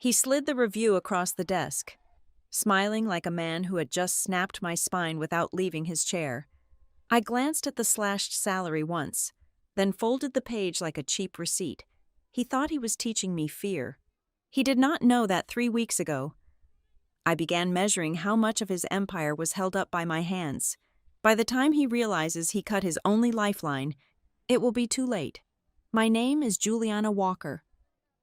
He slid the review across the desk, smiling like a man who had just snapped my spine without leaving his chair. I glanced at the slashed salary once, then folded the page like a cheap receipt. He thought he was teaching me fear. He did not know that 3 weeks ago, I began measuring how much of his empire was held up by my hands. By the time he realizes he cut his only lifeline, it will be too late. My name is Juliana Walker.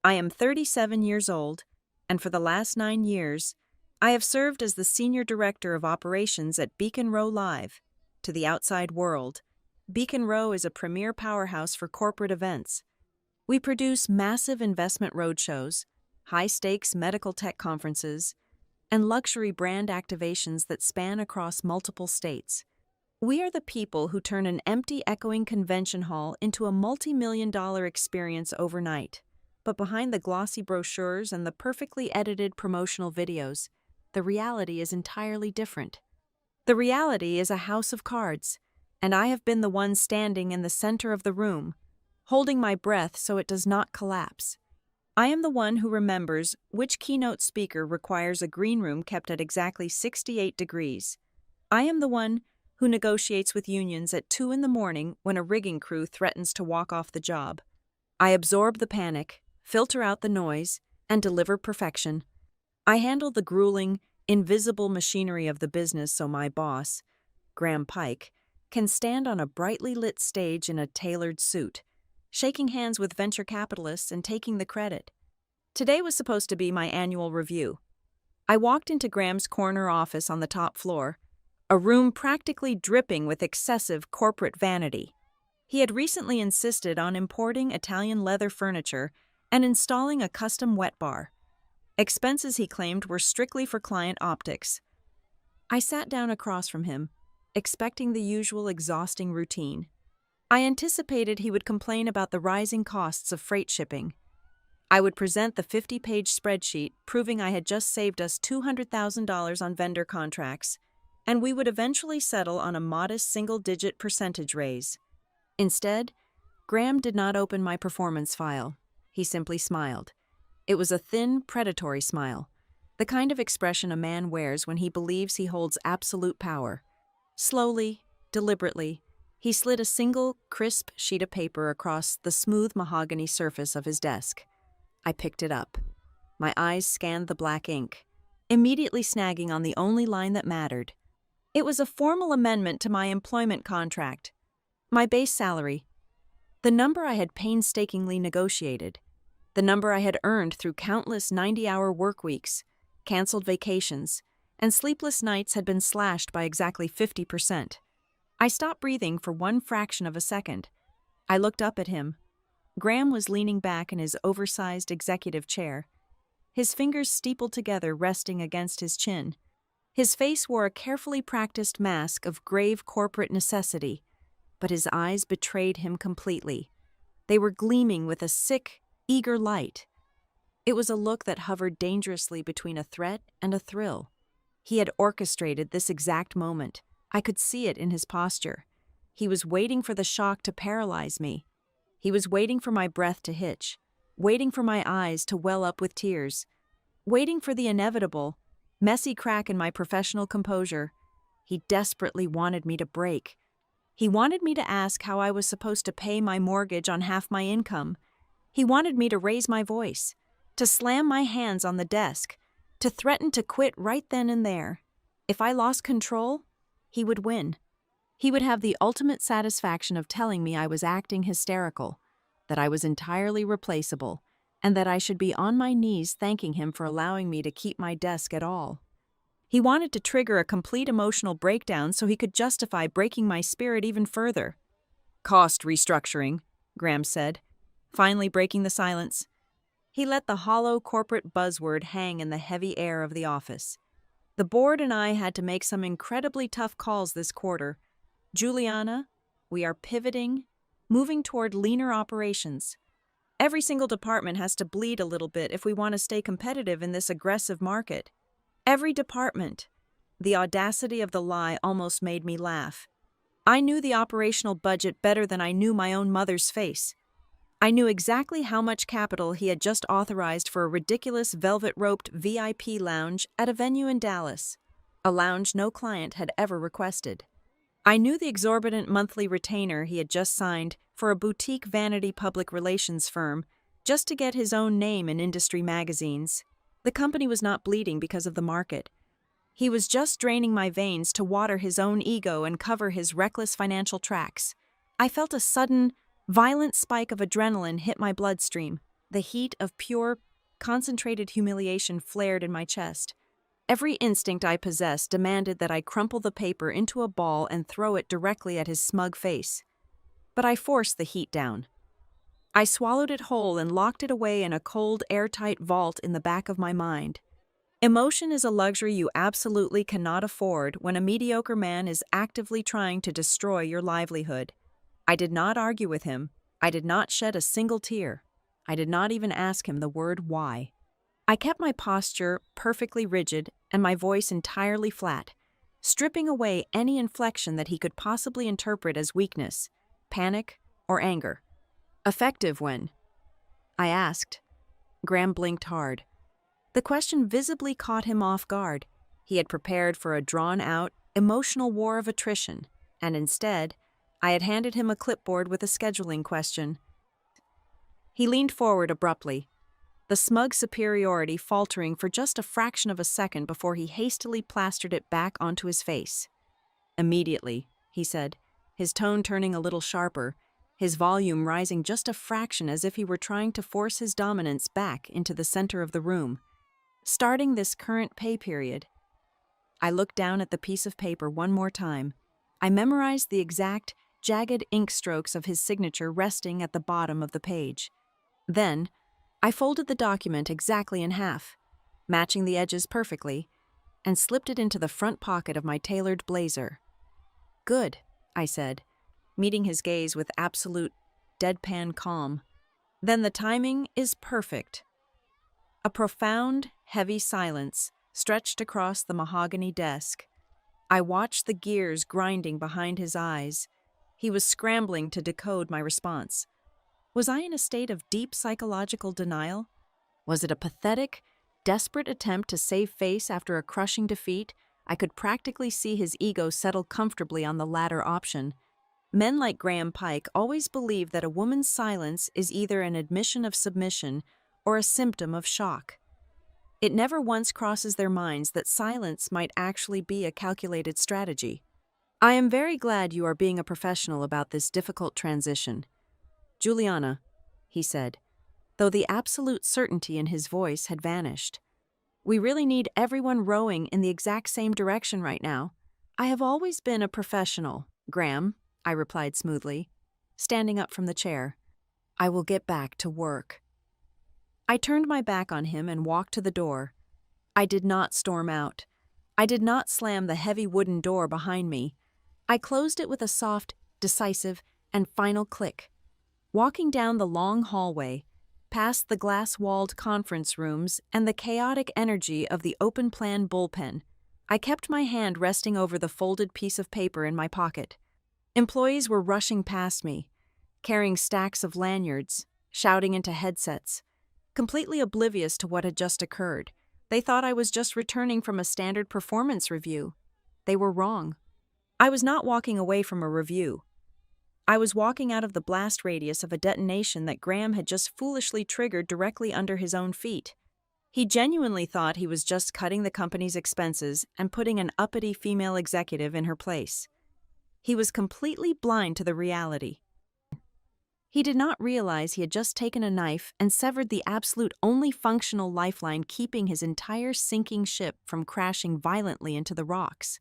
I am 37 years old, and for the last 9 years, I have served as the Senior Director of Operations at Beacon Row Live. To the outside world, Beacon Row is a premier powerhouse for corporate events. We produce massive investment roadshows, high-stakes medical tech conferences, and luxury brand activations that span across multiple states. We are the people who turn an empty, echoing convention hall into a multi-million-dollar experience overnight. But behind the glossy brochures and the perfectly edited promotional videos, the reality is entirely different. The reality is a house of cards, and I have been the one standing in the center of the room, holding my breath so it does not collapse. I am the one who remembers which keynote speaker requires a green room kept at exactly 68 degrees. I am the one who negotiates with unions at 2 in the morning when a rigging crew threatens to walk off the job. I absorb the panic, filter out the noise, and deliver perfection. I handle the grueling, invisible machinery of the business so my boss, Graham Pike, can stand on a brightly lit stage in a tailored suit, shaking hands with venture capitalists and taking the credit. Today was supposed to be my annual review. I walked into Graham's corner office on the top floor, a room practically dripping with excessive corporate vanity. He had recently insisted on importing Italian leather furniture and installing a custom wet bar. Expenses he claimed were strictly for client optics. I sat down across from him, expecting the usual exhausting routine. I anticipated he would complain about the rising costs of freight shipping. I would present the 50-page spreadsheet proving I had just saved us $200,000 on vendor contracts, and we would eventually settle on a modest single-digit percentage raise. Instead, Graham did not open my performance file. He simply smiled. It was a thin, predatory smile, the kind of expression a man wears when he believes he holds absolute power. Slowly, deliberately, he slid a single, crisp sheet of paper across the smooth mahogany surface of his desk. I picked it up. My eyes scanned the black ink, immediately snagging on the only line that mattered. It was a formal amendment to my employment contract. My base salary. The number I had painstakingly negotiated. The number I had earned through countless 90-hour work weeks, canceled vacations, and sleepless nights had been slashed by exactly 50%. I stopped breathing for one fraction of a second. I looked up at him. Graham was leaning back in his oversized executive chair, his fingers steepled together resting against his chin. His face wore a carefully practiced mask of grave corporate necessity, but his eyes betrayed him completely. They were gleaming with a sick, eager light. It was a look that hovered dangerously between a threat and a thrill. He had orchestrated this exact moment. I could see it in his posture. He was waiting for the shock to paralyze me. He was waiting for my breath to hitch, waiting for my eyes to well up with tears, waiting for the inevitable, messy crack in my professional composure. He desperately wanted me to break. He wanted me to ask how I was supposed to pay my mortgage on half my income. He wanted me to raise my voice, to slam my hands on the desk, to threaten to quit right then and there. If I lost control, he would win. He would have the ultimate satisfaction of telling me I was acting hysterical, that I was entirely replaceable, and that I should be on my knees thanking him for allowing me to keep my desk at all. He wanted to trigger a complete emotional breakdown so he could justify breaking my spirit even further. "Cost restructuring," Graham said, finally breaking the silence. He let the hollow corporate buzzword hang in the heavy air of the office. The board and I had to make some incredibly tough calls this quarter. Juliana, we are pivoting, moving toward leaner operations. Every single department has to bleed a little bit if we want to stay competitive in this aggressive market. Every department. The audacity of the lie almost made me laugh. I knew the operational budget better than I knew my own mother's face. I knew exactly how much capital he had just authorized for a ridiculous velvet-roped VIP lounge at a venue in Dallas, a lounge no client had ever requested. I knew the exorbitant monthly retainer he had just signed for a boutique vanity public relations firm just to get his own name in industry magazines. The company was not bleeding because of the market. He was just draining my veins to water his own ego and cover his reckless financial tracks. I felt a sudden, violent spike of adrenaline hit my bloodstream. The heat of pure, concentrated humiliation flared in my chest. Every instinct I possessed demanded that I crumple the paper into a ball and throw it directly at his smug face. But I forced the heat down. I swallowed it whole and locked it away in a cold, airtight vault in the back of my mind. Emotion is a luxury you absolutely cannot afford when a mediocre man is actively trying to destroy your livelihood. I did not argue with him. I did not shed a single tear. I did not even ask him the word why. I kept my posture perfectly rigid and my voice entirely flat, stripping away any inflection that he could possibly interpret as weakness, panic, or anger. "Effective when?" I asked. Graham blinked hard. The question visibly caught him off guard. He had prepared for a drawn-out, emotional war of attrition, and instead, I had handed him a clipboard with a scheduling question. He leaned forward abruptly, the smug superiority faltering for just a fraction of a second before he hastily plastered it back onto his face. "Immediately," he said, his tone turning a little sharper, his volume rising just a fraction as if he were trying to force his dominance back into the center of the room. "Starting this current pay period." I looked down at the piece of paper one more time. I memorized the exact, jagged ink strokes of his signature resting at the bottom of the page. Then, I folded the document exactly in half, matching the edges perfectly, and slipped it into the front pocket of my tailored blazer. "Good," I said, meeting his gaze with absolute, deadpan calm. "Then the timing is perfect." A profound, heavy silence stretched across the mahogany desk. I watched the gears grinding behind his eyes. He was scrambling to decode my response. Was I in a state of deep psychological denial? Was it a pathetic, desperate attempt to save face after a crushing defeat? I could practically see his ego settle comfortably on the latter option. Men like Graham Pike always believe that a woman's silence is either an admission of submission or a symptom of shock. It never once crosses their minds that silence might actually be a calculated strategy. "I am very glad you are being a professional about this difficult transition, Juliana," he said, though the absolute certainty in his voice had vanished. "We really need everyone rowing in the exact same direction right now." "I have always been a professional, Graham," I replied smoothly, standing up from the chair. "I will get back to work." I turned my back on him and walked to the door. I did not storm out. I did not slam the heavy wooden door behind me. I closed it with a soft, decisive, and final click. Walking down the long hallway, past the glass-walled conference rooms and the chaotic energy of the open-plan bullpen, I kept my hand resting over the folded piece of paper in my pocket. Employees were rushing past me, carrying stacks of lanyards, shouting into headsets. Completely oblivious to what had just occurred, they thought I was just returning from a standard performance review. They were wrong. I was not walking away from a review. I was walking out of the blast radius of a detonation that Graham had just foolishly triggered directly under his own feet. He genuinely thought he was just cutting the company's expenses and putting an uppity female executive in her place. He was completely blind to the reality. He did not realize he had just taken a knife and severed the absolute only functional lifeline keeping his entire sinking ship from crashing violently into the rocks.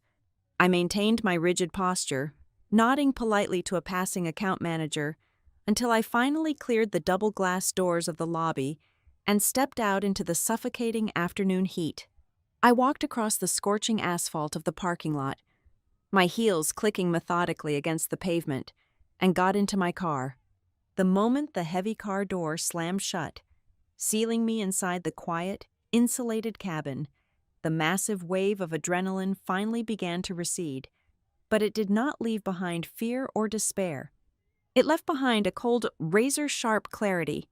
I maintained my rigid posture, nodding politely to a passing account manager, until I finally cleared the double glass doors of the lobby and stepped out into the suffocating afternoon heat. I walked across the scorching asphalt of the parking lot, my heels clicking methodically against the pavement, and got into my car. The moment the heavy car door slammed shut, sealing me inside the quiet, insulated cabin, the massive wave of adrenaline finally began to recede, but it did not leave behind fear or despair. It left behind a cold, razor-sharp clarity.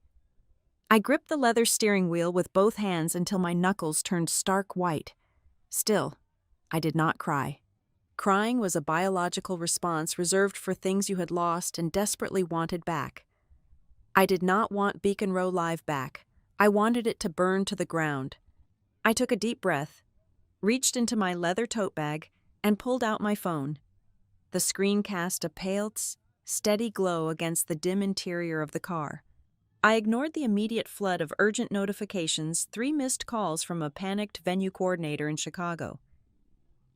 I gripped the leather steering wheel with both hands until my knuckles turned stark white. Still, I did not cry. Crying was a biological response reserved for things you had lost and desperately wanted back. I did not want Beacon Row Live back. I wanted it to burn to the ground. I took a deep breath, reached into my leather tote bag, and pulled out my phone. The screen cast a pale, steady glow against the dim interior of the car. I ignored the immediate flood of urgent notifications, 3 missed calls from a panicked venue coordinator in Chicago,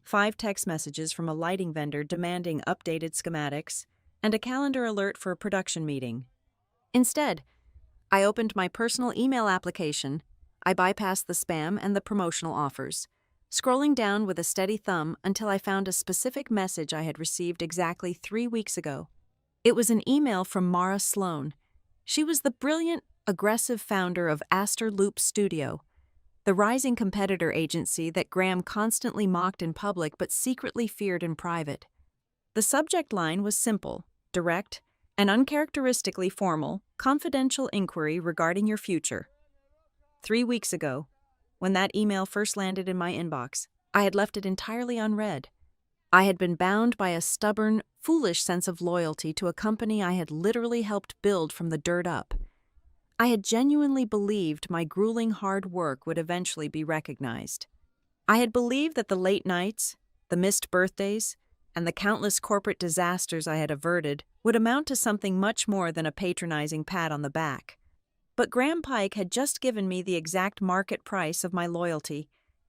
5 text messages from a lighting vendor demanding updated schematics, and a calendar alert for a production meeting. Instead, I opened my personal email application. I bypassed the spam and the promotional offers, scrolling down with a steady thumb until I found a specific message I had received exactly 3 weeks ago. It was an email from Mara Sloan. She was the brilliant, aggressive founder of Astor Loop Studio, the rising competitor agency that Graham constantly mocked in public but secretly feared in private. The subject line was simple, direct, and uncharacteristically formal: confidential inquiry regarding your future. 3 weeks ago, when that email first landed in my inbox, I had left it entirely unread. I had been bound by a stubborn, foolish sense of loyalty to a company I had literally helped build from the dirt up. I had genuinely believed my grueling hard work would eventually be recognized. I had believed that the late nights, the missed birthdays, and the countless corporate disasters I had averted would amount to something much more than a patronizing pat on the back. But Graham Pike had just given me the exact market price of my loyalty.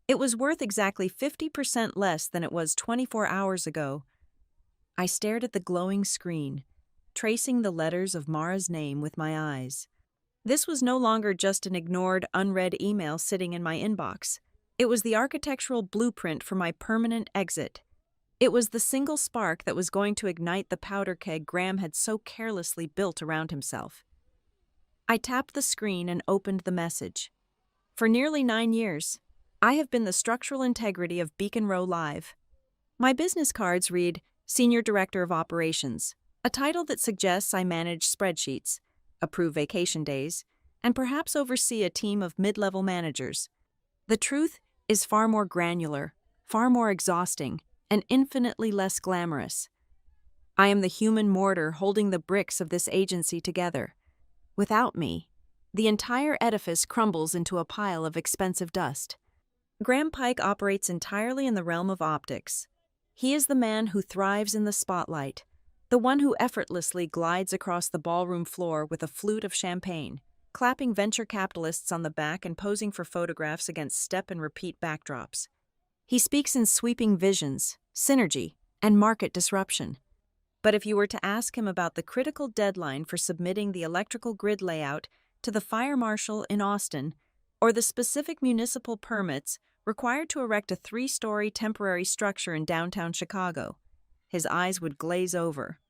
It was worth exactly 50% less than it was 24 hours ago. I stared at the glowing screen, tracing the letters of Mara's name with my eyes. This was no longer just an ignored, unread email sitting in my inbox. It was the architectural blueprint for my permanent exit. It was the single spark that was going to ignite the powder keg Graham had so carelessly built around himself. I tapped the screen and opened the message. For nearly 9 years, I have been the structural integrity of Beacon Row Live. My business cards read Senior Director of Operations, a title that suggests I manage spreadsheets, approve vacation days, and perhaps oversee a team of mid-level managers. The truth is far more granular, far more exhausting, and infinitely less glamorous. I am the human mortar holding the bricks of this agency together. Without me, the entire edifice crumbles into a pile of expensive dust. Graham Pike operates entirely in the realm of optics. He is the man who thrives in the spotlight, the one who effortlessly glides across the ballroom floor with a flute of champagne, clapping venture capitalists on the back and posing for photographs against step-and-repeat backdrops. He speaks in sweeping visions, synergy, and market disruption. But if you were to ask him about the critical deadline for submitting the electrical grid layout to the fire marshal in Austin, or the specific municipal permits required to erect a 3-story temporary structure in downtown Chicago, his eyes would glaze over.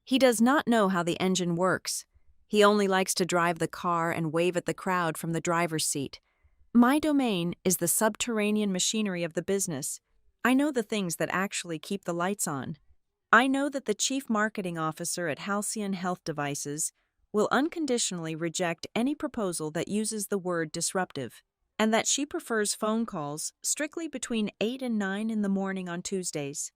He does not know how the engine works. He only likes to drive the car and wave at the crowd from the driver's seat. My domain is the subterranean machinery of the business. I know the things that actually keep the lights on. I know that the chief marketing officer at Halcyon Health Devices will unconditionally reject any proposal that uses the word disruptive, and that she prefers phone calls strictly between 8 and 9 in the morning on Tuesdays.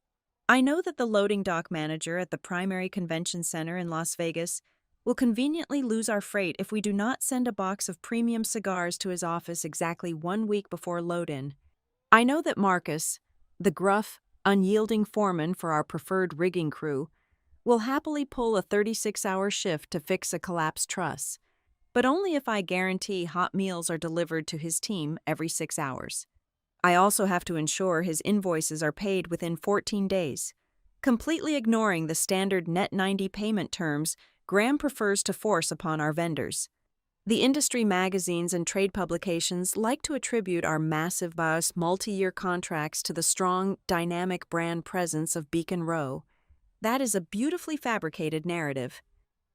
I know that the loading dock manager at the primary convention center in Las Vegas will conveniently lose our freight if we do not send a box of premium cigars to his office exactly 1 week before load-in. I know that Marcus, the gruff, unyielding foreman for our preferred rigging crew, will happily pull a 36-hour shift to fix a collapsed truss, but only if I guarantee hot meals are delivered to his team every 6 hours. I also have to ensure his invoices are paid within 14 days, completely ignoring the standard net 90 payment terms Graham prefers to force upon our vendors. The industry magazines and trade publications like to attribute our massive multi-year contracts to the strong, dynamic brand presence of Beacon Row. That is a beautifully fabricated narrative.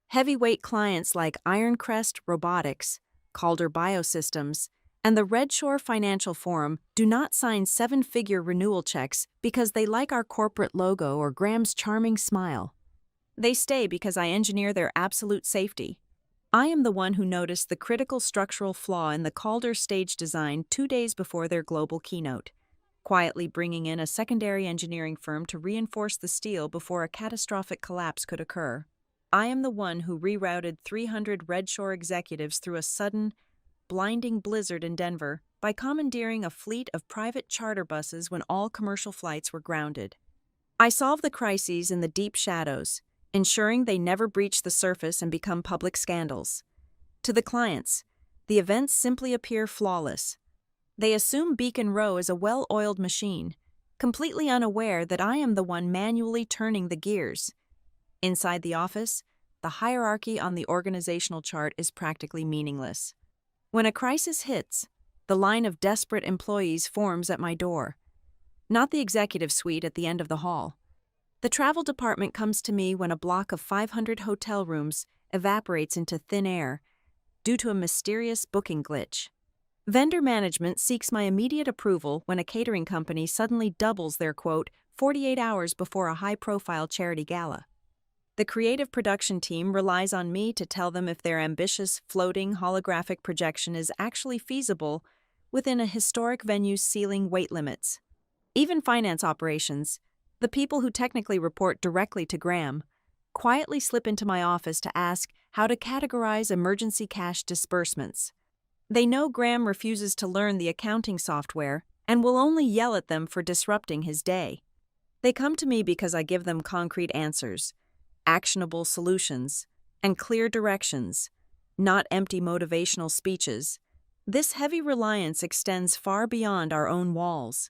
Heavyweight clients like Ironcrest Robotics, Calder Biosystems, and the Redshore Financial Forum do not sign 7-figure renewal checks because they like our corporate logo or Graham's charming smile. They stay because I engineer their absolute safety. I am the one who noticed the critical structural flaw in the Calder stage design 2 days before their global keynote, quietly bringing in a secondary engineering firm to reinforce the steel before a catastrophic collapse could occur. I am the one who rerouted 300 Redshore executives through a sudden, blinding blizzard in Denver by commandeering a fleet of private charter buses when all commercial flights were grounded. I solved the crises in the deep shadows, ensuring they never breach the surface and become public scandals. To the clients, the events simply appear flawless. They assume Beacon Row is a well-oiled machine, completely unaware that I am the one manually turning the gears. Inside the office, the hierarchy on the organizational chart is practically meaningless. When a crisis hits, the line of desperate employees forms at my door, not the executive suite at the end of the hall. The travel department comes to me when a block of 500 hotel rooms evaporates into thin air due to a mysterious booking glitch. Vendor management seeks my immediate approval when a catering company suddenly doubles their quote 48 hours before a high-profile charity gala. The creative production team relies on me to tell them if their ambitious, floating, holographic projection is actually feasible within a historic venue's ceiling weight limits. Even finance operations, the people who technically report directly to Graham, quietly slip into my office to ask how to categorize emergency cash disbursements. They know Graham refuses to learn the accounting software and will only yell at them for disrupting his day. They come to me because I give them concrete answers, actionable solutions, and clear directions, not empty motivational speeches. This heavy reliance extends far beyond our own walls.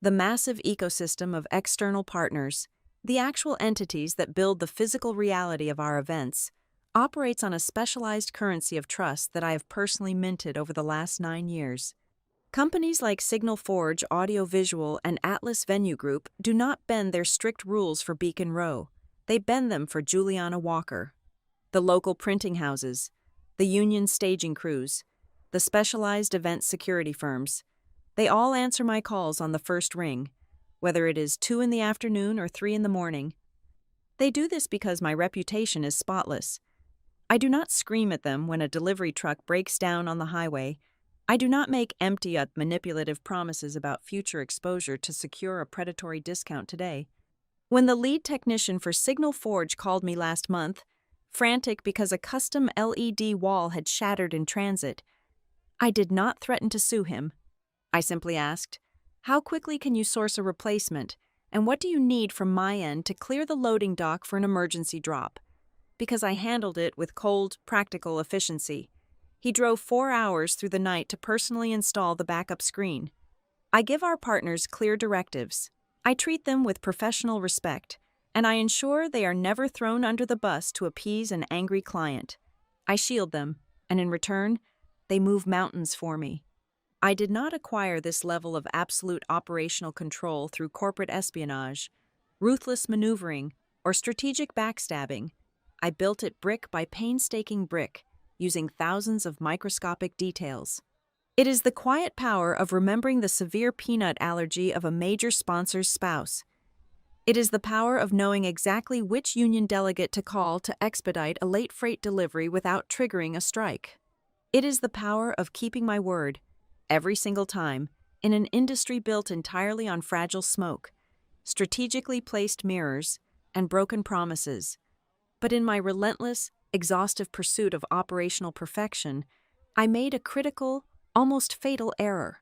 The massive ecosystem of external partners, the actual entities that build the physical reality of our events, operates on a specialized currency of trust that I have personally minted over the last 9 years. Companies like Signal Forge Audiovisual and Atlas Venue Group do not bend their strict rules for Beacon Row. They bend them for Juliana Walker. The local printing houses, the union staging crews, the specialized event security firms, they all answer my calls on the first ring, whether it is 2 in the afternoon or 3 in the morning. They do this because my reputation is spotless. I do not scream at them when a delivery truck breaks down on the highway. I do not make empty yet manipulative promises about future exposure to secure a predatory discount today. When the lead technician for Signal Forge called me last month, frantic because a custom LED wall had shattered in transit, I did not threaten to sue him. I simply asked, "How quickly can you source a replacement, and what do you need from my end to clear the loading dock for an emergency drop?" Because I handled it with cold, practical efficiency. He drove 4 hours through the night to personally install the backup screen. I give our partners clear directives. I treat them with professional respect, and I ensure they are never thrown under the bus to appease an angry client. I shield them, and in return, they move mountains for me. I did not acquire this level of absolute operational control through corporate espionage, ruthless maneuvering, or strategic backstabbing. I built it brick by painstaking brick, using thousands of microscopic details. It is the quiet power of remembering the severe peanut allergy of a major sponsor's spouse. It is the power of knowing exactly which union delegate to call to expedite a late freight delivery without triggering a strike. It is the power of keeping my word, every single time, in an industry built entirely on fragile smoke, strategically placed mirrors, and broken promises. But in my relentless, exhaustive pursuit of operational perfection, I made a critical, almost fatal error.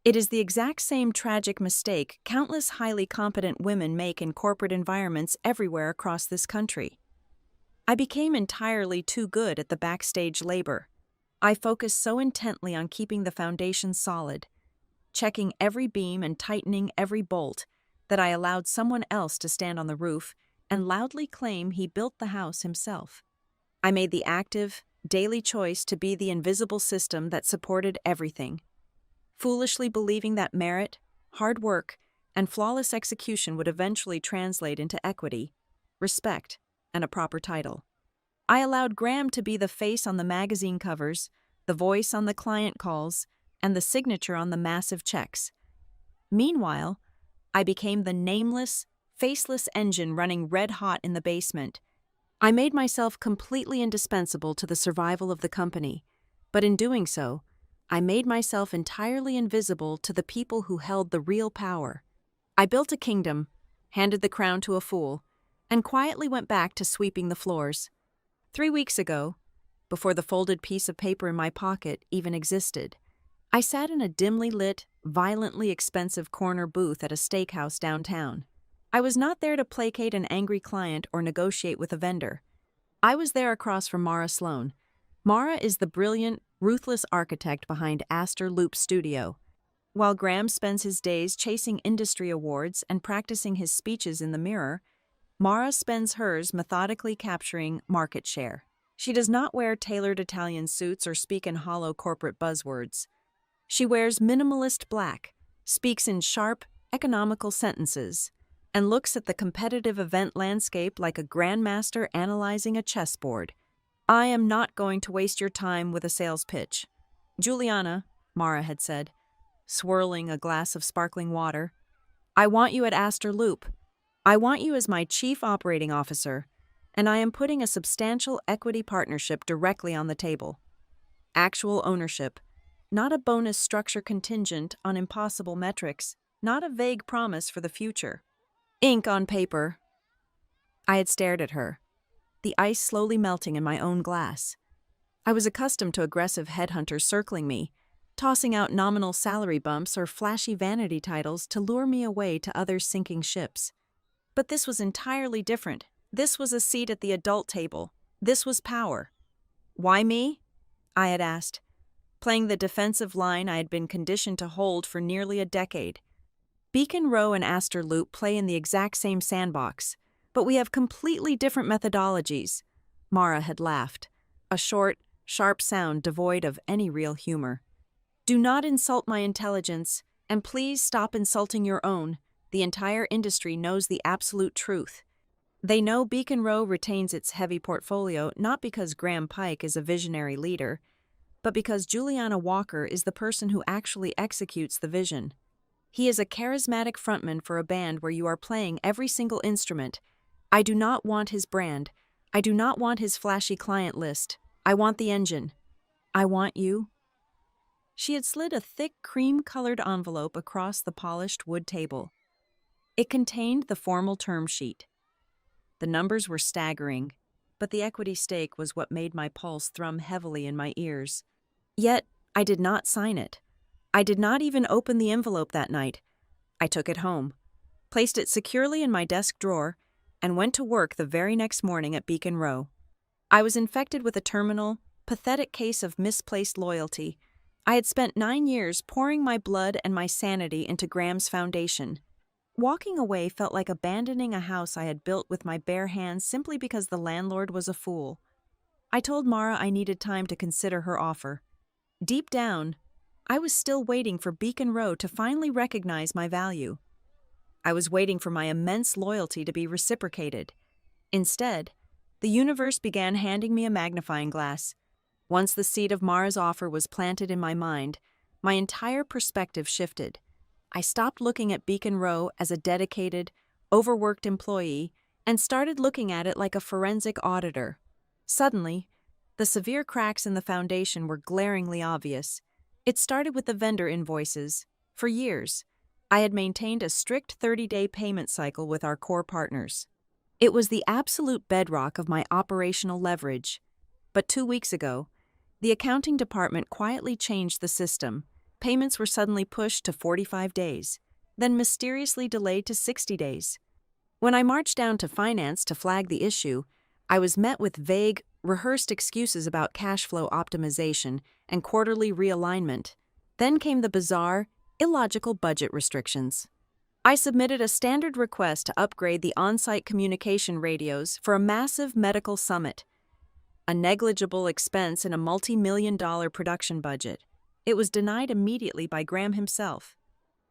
It is the exact same tragic mistake countless highly competent women make in corporate environments everywhere across this country. I became entirely too good at the backstage labor. I focused so intently on keeping the foundation solid, checking every beam and tightening every bolt, that I allowed someone else to stand on the roof and loudly claim he built the house himself. I made the active, daily choice to be the invisible system that supported everything, foolishly believing that merit, hard work, and flawless execution would eventually translate into equity, respect, and a proper title. I allowed Graham to be the face on the magazine covers, the voice on the client calls, and the signature on the massive checks. Meanwhile, I became the nameless, faceless engine running red-hot in the basement, I made myself completely indispensable to the survival of the company, but in doing so, I made myself entirely invisible to the people who held the real power. I built a kingdom, handed the crown to a fool, and quietly went back to sweeping the floors. 3 weeks ago, before the folded piece of paper in my pocket even existed, I sat in a dimly lit, violently expensive corner booth at a steakhouse downtown. I was not there to placate an angry client or negotiate with a vendor. I was there across from Mara Sloan. Mara is the brilliant, ruthless architect behind Astor Loop Studio. While Graham spends his days chasing industry awards and practicing his speeches in the mirror, Mara spends hers methodically capturing market share. She does not wear tailored Italian suits or speak in hollow corporate buzzwords. She wears minimalist black, speaks in sharp, economical sentences, and looks at the competitive event landscape like a grandmaster analyzing a chessboard. I am not going to waste your time with a sales pitch. Juliana, Mara had said, swirling a glass of sparkling water, I want you at Astor Loop. I want you as my chief operating officer, and I am putting a substantial equity partnership directly on the table. Actual ownership, not a bonus structure contingent on impossible metrics, not a vague promise for the future. Ink on paper. I had stared at her, the ice slowly melting in my own glass. I was accustomed to aggressive headhunters circling me, tossing out nominal salary bumps or flashy vanity titles to lure me away to other sinking ships. But this was entirely different. This was a seat at the adult table. This was power. Why me? I had asked, playing the defensive line I had been conditioned to hold for nearly a decade. Beacon Row and Astor Loop play in the exact same sandbox, but we have completely different methodologies. Mara had laughed, a short, sharp sound devoid of any real humor. Do not insult my intelligence, and please stop insulting your own. The entire industry knows the absolute truth. They know Beacon Row retains its heavy portfolio not because Graham Pike is a visionary leader, but because Juliana Walker is the person who actually executes the vision. He is a charismatic frontman for a band where you are playing every single instrument. I do not want his brand. I do not want his flashy client list. I want the engine. I want you. She had slid a thick, cream-colored envelope across the polished wood table. It contained the formal term sheet. The numbers were staggering, but the equity stake was what made my pulse thrum heavily in my ears. Yet, I did not sign it. I did not even open the envelope that night. I took it home, placed it securely in my desk drawer, and went to work the very next morning at Beacon Row. I was infected with a terminal, pathetic case of misplaced loyalty. I had spent 9 years pouring my blood and my sanity into Graham's foundation. Walking away felt like abandoning a house I had built with my bare hands simply because the landlord was a fool. I told Mara I needed time to consider her offer. Deep down, I was still waiting for Beacon Row to finally recognize my value. I was waiting for my immense loyalty to be reciprocated. Instead, the universe began handing me a magnifying glass. Once the seed of Mara's offer was planted in my mind, my entire perspective shifted. I stopped looking at Beacon Row as a dedicated, overworked employee and started looking at it like a forensic auditor. Suddenly, the severe cracks in the foundation were glaringly obvious. It started with the vendor invoices. For years, I had maintained a strict 30-day payment cycle with our core partners. It was the absolute bedrock of my operational leverage. But 2 weeks ago, the accounting department quietly changed the system. Payments were suddenly pushed to 45 days, then mysteriously delayed to 60 days. When I marched down to finance to flag the issue, I was met with vague, rehearsed excuses about cash flow optimization and quarterly realignment. Then came the bizarre, illogical budget restrictions. I submitted a standard request to upgrade the on-site communication radios for a massive medical summit, a negligible expense in a multi-million-dollar production budget. It was denied immediately by Graham himself.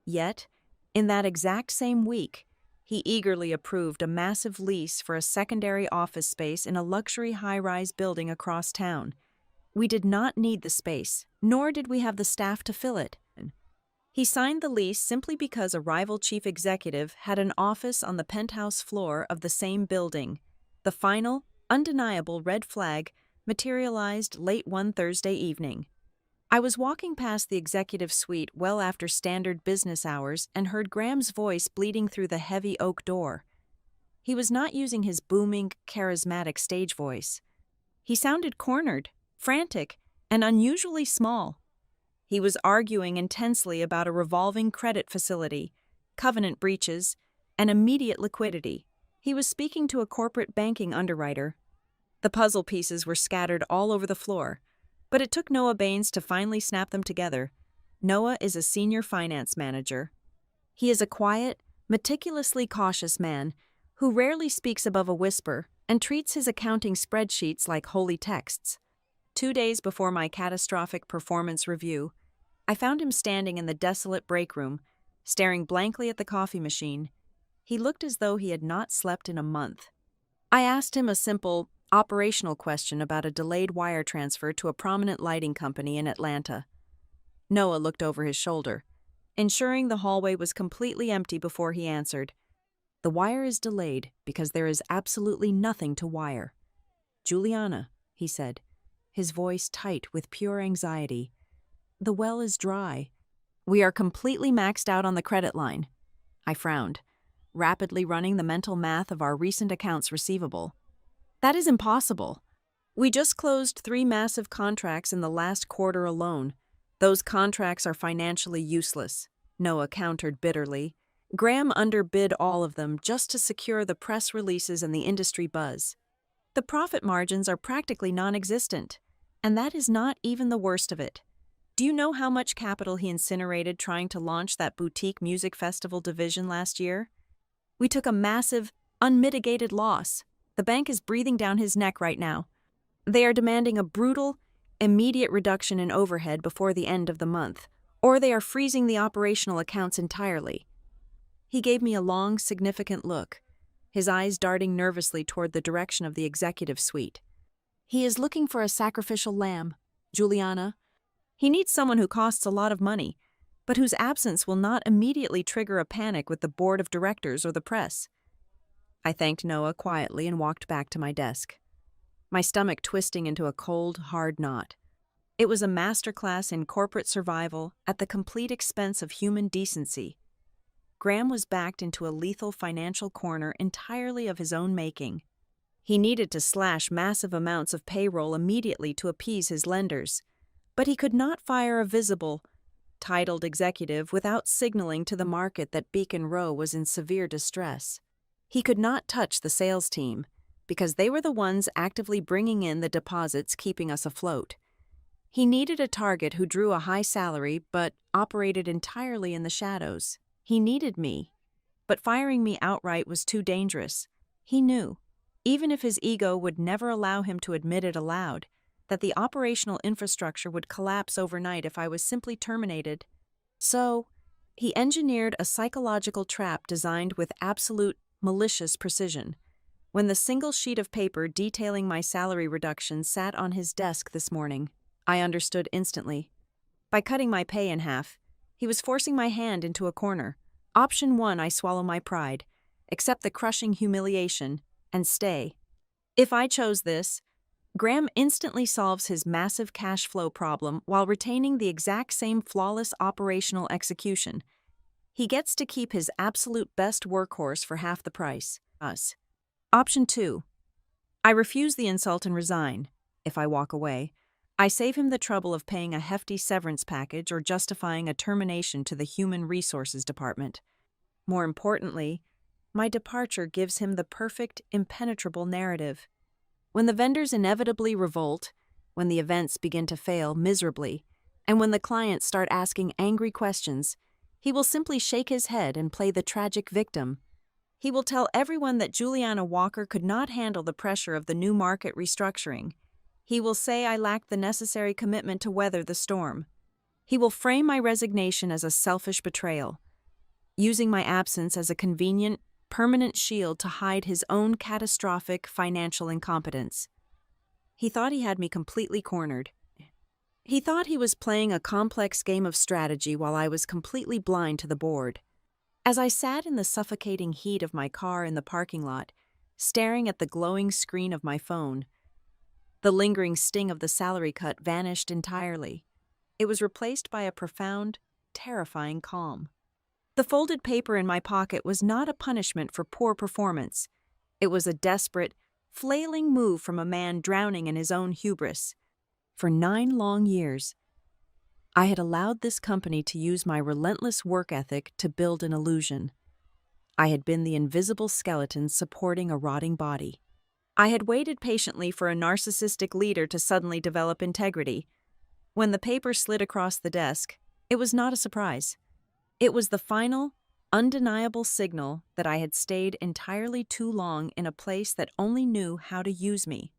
Yet, in that exact same week, he eagerly approved a massive lease for a secondary office space in a luxury high-rise building across town. We did not need the space, nor did we have the staff to fill it. He signed the lease simply because a rival chief executive had an office on the penthouse floor of the same building. The final, undeniable red flag materialized late one Thursday evening. I was walking past the executive suite well after standard business hours and heard Graham's voice bleeding through the heavy oak door. He was not using his booming, charismatic stage voice. He sounded cornered, frantic, and unusually small. He was arguing intensely about a revolving credit facility, covenant breaches, and immediate liquidity. He was speaking to a corporate banking underwriter. The puzzle pieces were scattered all over the floor, but it took Noah Baines to finally snap them together. Noah is a senior finance manager. He is a quiet, meticulously cautious man who rarely speaks above a whisper and treats his accounting spreadsheets like holy texts. 2 days before my catastrophic performance review, I found him standing in the desolate break room, staring blankly at the coffee machine. He looked as though he had not slept in a month. I asked him a simple, operational question about a delayed wire transfer to a prominent lighting company in Atlanta. Noah looked over his shoulder, ensuring the hallway was completely empty before he answered. "The wire is delayed because there is absolutely nothing to wire." "Juliana," he said, his voice tight with pure anxiety. "The well is dry. We are completely maxed out on the credit line." I frowned, rapidly running the mental math of our recent accounts receivable. "That is impossible. We just closed 3 massive contracts in the last quarter alone. Those contracts are financially useless," Noah countered bitterly. "Graham underbid all of them just to secure the press releases and the industry buzz. The profit margins are practically non-existent, and that is not even the worst of it. Do you know how much capital he incinerated trying to launch that boutique music festival division last year? We took a massive, unmitigated loss. The bank is breathing down his neck right now. They are demanding a brutal, immediate reduction in overhead before the end of the month, or they are freezing the operational accounts entirely." He gave me a long, significant look, his eyes darting nervously toward the direction of the executive suite. "He is looking for a sacrificial lamb, Juliana. He needs someone who costs a lot of money, but whose absence will not immediately trigger a panic with the board of directors or the press." I thanked Noah quietly and walked back to my desk, my stomach twisting into a cold, hard knot. It was a masterclass in corporate survival at the complete expense of human decency. Graham was backed into a lethal financial corner entirely of his own making. He needed to slash massive amounts of payroll immediately to appease his lenders, but he could not fire a visible, titled executive without signaling to the market that Beacon Row was in severe distress. He could not touch the sales team, because they were the ones actively bringing in the deposits keeping us afloat. He needed a target who drew a high salary but operated entirely in the shadows. He needed me, but firing me outright was too dangerous. He knew, even if his ego would never allow him to admit it aloud, that the operational infrastructure would collapse overnight if I was simply terminated. So, he engineered a psychological trap designed with absolute, malicious precision. When the single sheet of paper detailing my salary reduction sat on his desk this morning, I understood instantly. By cutting my pay in half, he was forcing my hand into a corner. Option 1, I swallow my pride, accept the crushing humiliation, and stay. If I chose this, Graham instantly solves his massive cash flow problem while retaining the exact same flawless operational execution. He gets to keep his absolute best workhorse for half the price, us. Option 2. I refuse the insult and resign. If I walk away, I save him the trouble of paying a hefty severance package or justifying a termination to the Human Resources Department. More importantly, my departure gives him the perfect, impenetrable narrative. When the vendors inevitably revolt, when the events begin to fail miserably, and when the clients start asking angry questions, he will simply shake his head and play the tragic victim. He will tell everyone that Juliana Walker could not handle the pressure of the new market restructuring. He will say I lacked the necessary commitment to weather the storm. He will frame my resignation as a selfish betrayal, using my absence as a convenient, permanent shield to hide his own catastrophic financial incompetence. He thought he had me completely cornered. He thought he was playing a complex game of strategy while I was completely blind to the board. As I sat in the suffocating heat of my car in the parking lot, staring at the glowing screen of my phone. The lingering sting of the salary cut vanished entirely. It was replaced by a profound, terrifying calm. The folded paper in my pocket was not a punishment for poor performance. It was a desperate, flailing move from a man drowning in his own hubris. For 9 long years, I had allowed this company to use my relentless work ethic to build an illusion. I had been the invisible skeleton supporting a rotting body. I had waited patiently for a narcissistic leader to suddenly develop integrity. When the paper slid across the desk, it was not a surprise. It was the final, undeniable signal that I had stayed entirely too long in a place that only knew how to use me.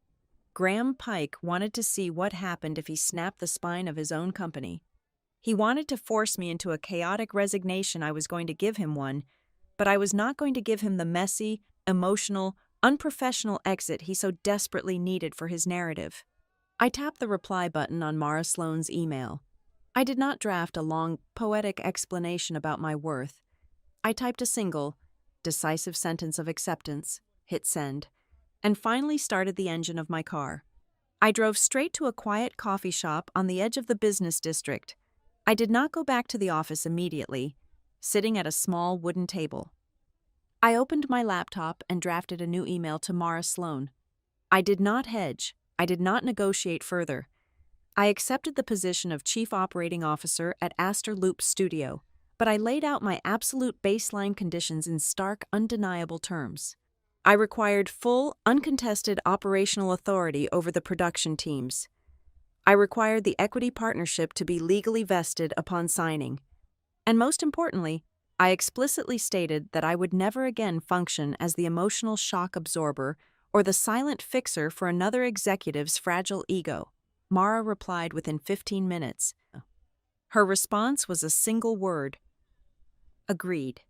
Graham Pike wanted to see what happened if he snapped the spine of his own company. He wanted to force me into a chaotic resignation. I was going to give him one, but I was not going to give him the messy, emotional, unprofessional exit he so desperately needed for his narrative. I tapped the reply button on Mara Sloane's email. I did not draft a long, poetic explanation about my worth. I typed a single, decisive sentence of acceptance, hit send, and finally started the engine of my car. I drove straight to a quiet coffee shop on the edge of the business district. I did not go back to the office immediately, sitting at a small wooden table. I opened my laptop and drafted a new email to Mara Sloane. I did not hedge. I did not negotiate further. I accepted the position of Chief Operating Officer at Astor Loop Studio, but I laid out my absolute baseline conditions in stark, undeniable terms. I required full, uncontested operational authority over the production teams. I required the equity partnership to be legally vested upon signing. And most importantly, I explicitly stated that I would never again function as the emotional shock absorber or the silent fixer for another executive's fragile ego. Mara replied within 15 minutes. Her response was a single word: agreed.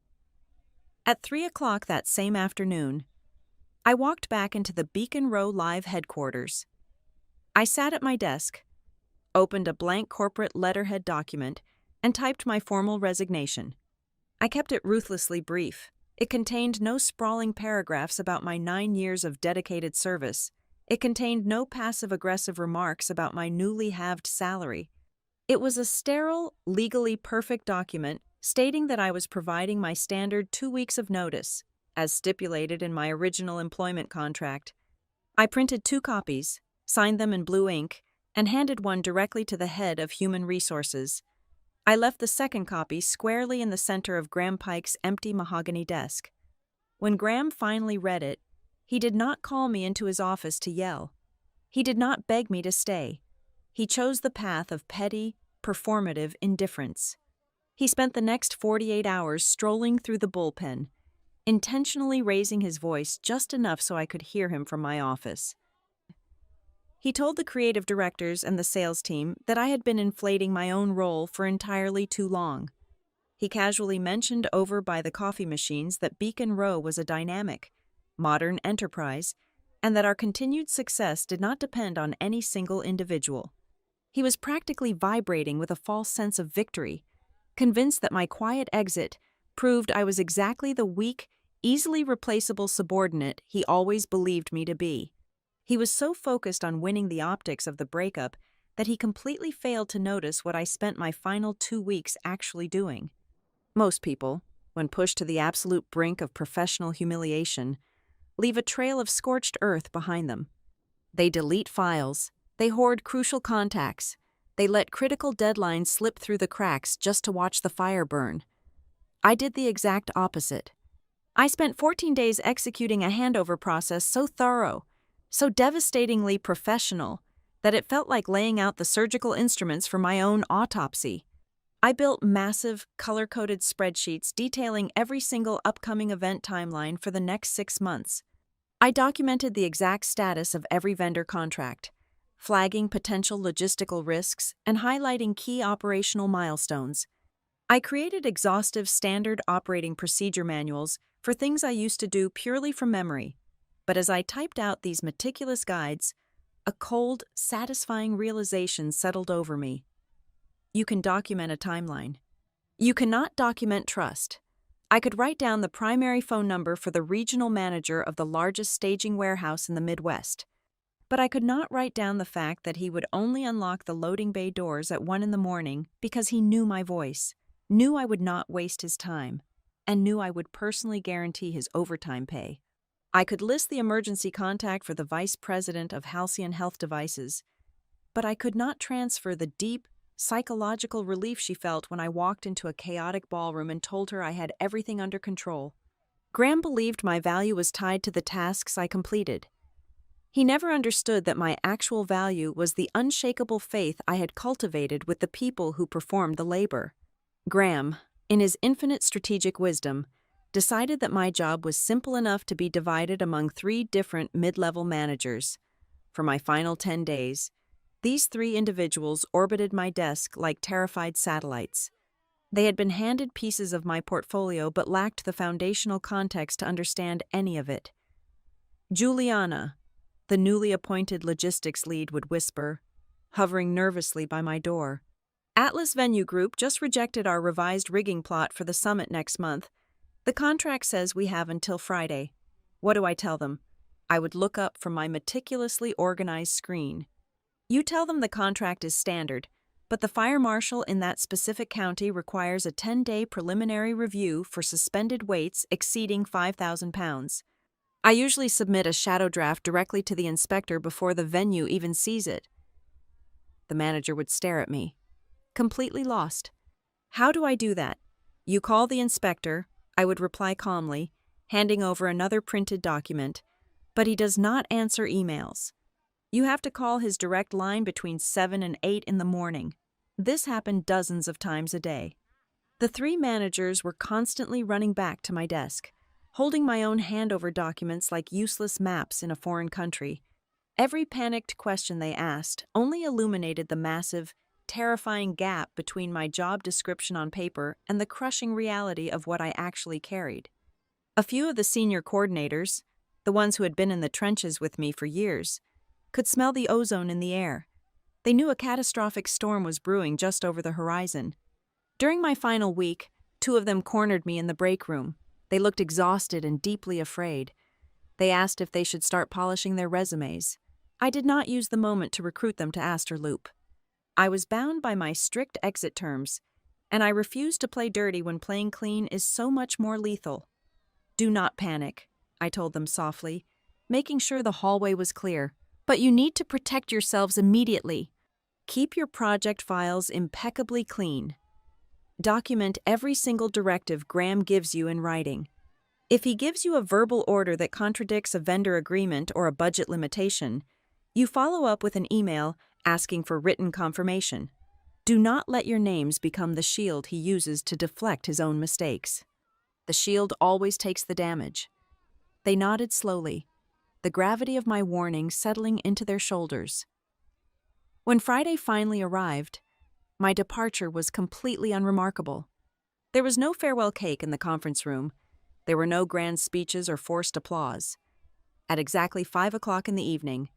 At 3 o'clock that same afternoon, I walked back into the Beacon Row Live headquarters. I sat at my desk, opened a blank corporate letterhead document, and typed my formal resignation. I kept it ruthlessly brief. It contained no sprawling paragraphs about my 9 years of dedicated service. It contained no passive-aggressive remarks about my newly halved salary. It was a sterile, legally perfect document stating that I was providing my standard 2 weeks of notice, as stipulated in my original employment contract. I printed 2 copies, signed them in blue ink, and handed one directly to the head of Human Resources. I left the second copy squarely in the center of Graham Pike's empty mahogany desk. When Graham finally read it, he did not call me into his office to yell. He did not beg me to stay. He chose the path of petty, performative indifference. He spent the next 48 hours strolling through the bullpen, intentionally raising his voice just enough so I could hear him from my office. He told the creative directors and the sales team that I had been inflating my own role for entirely too long. He casually mentioned over by the coffee machines that Beacon Row was a dynamic, modern enterprise, and that our continued success did not depend on any single individual. He was practically vibrating with a false sense of victory, convinced that my quiet exit proved I was exactly the weak, easily replaceable subordinate he always believed me to be. He was so focused on winning the optics of the breakup that he completely failed to notice what I spent my final 2 weeks actually doing. Most people, when pushed to the absolute brink of professional humiliation, leave a trail of scorched earth behind them. They delete files, they hoard crucial contacts, they let critical deadlines slip through the cracks just to watch the fire burn. I did the exact opposite. I spent 14 days executing a handover process so thorough, so devastatingly professional, that it felt like laying out the surgical instruments for my own autopsy. I built massive, color-coded spreadsheets detailing every single upcoming event timeline for the next 6 months. I documented the exact status of every vendor contract, flagging potential logistical risks and highlighting key operational milestones. I created exhaustive standard operating procedure manuals for things I used to do purely from memory. But as I typed out these meticulous guides, a cold, satisfying realization settled over me. You can document a timeline. You cannot document trust. I could write down the primary phone number for the regional manager of the largest staging warehouse in the Midwest. But I could not write down the fact that he would only unlock the loading bay doors at 1 in the morning because he knew my voice, knew I would not waste his time, and knew I would personally guarantee his overtime pay. I could list the emergency contact for the vice president of Halcyon Health Devices, but I could not transfer the deep, psychological relief she felt when I walked into a chaotic ballroom and told her I had everything under control. Graham believed my value was tied to the tasks I completed. He never understood that my actual value was the unshakable faith I had cultivated with the people who performed the labor. Graham, in his infinite strategic wisdom, decided that my job was simple enough to be divided among 3 different mid-level managers. For my final 10 days, these 3 individuals orbited my desk like terrified satellites. They had been handed pieces of my portfolio but lacked the foundational context to understand any of it. Juliana, the newly appointed logistics lead, would whisper, hovering nervously by my door. Atlas Venue Group just rejected our revised rigging plot for the summit next month. The contract says we have until Friday. What do I tell them? I would look up from my meticulously organized screen. You tell them the contract is standard, but the fire marshal in that specific county requires a 10-day preliminary review for suspended weights exceeding 5,000 pounds. I usually submit a shadow draft directly to the inspector before the venue even sees it. The manager would stare at me, completely lost. How do I do that? You call the inspector, I would reply calmly, handing over another printed document, but he does not answer emails. You have to call his direct line between 7 and 8 in the morning. This happened dozens of times a day. The 3 managers were constantly running back to my desk, holding my own handover documents like useless maps in a foreign country. Every panicked question they asked only illuminated the massive, terrifying gap between my job description on paper and the crushing reality of what I actually carried. A few of the senior coordinators, the ones who had been in the trenches with me for years, could smell the ozone in the air. They knew a catastrophic storm was brewing just over the horizon. During my final week, 2 of them cornered me in the break room. They looked exhausted and deeply afraid. They asked if they should start polishing their resumes. I did not use the moment to recruit them to Astor Loop. I was bound by my strict exit terms, and I refused to play dirty when playing clean is so much more lethal. Do not panic, I told them softly, making sure the hallway was clear. But you need to protect yourselves immediately. Keep your project files impeccably clean. Document every single directive Graham gives you in writing. If he gives you a verbal order that contradicts a vendor agreement or a budget limitation, you follow up with an email asking for written confirmation. Do not let your names become the shield he uses to deflect his own mistakes. The shield always takes the damage. They nodded slowly, the gravity of my warning settling into their shoulders. When Friday finally arrived, my departure was completely unremarkable. There was no farewell cake in the conference room. There were no grand speeches or forced applause. At exactly 5 o'clock in the evening,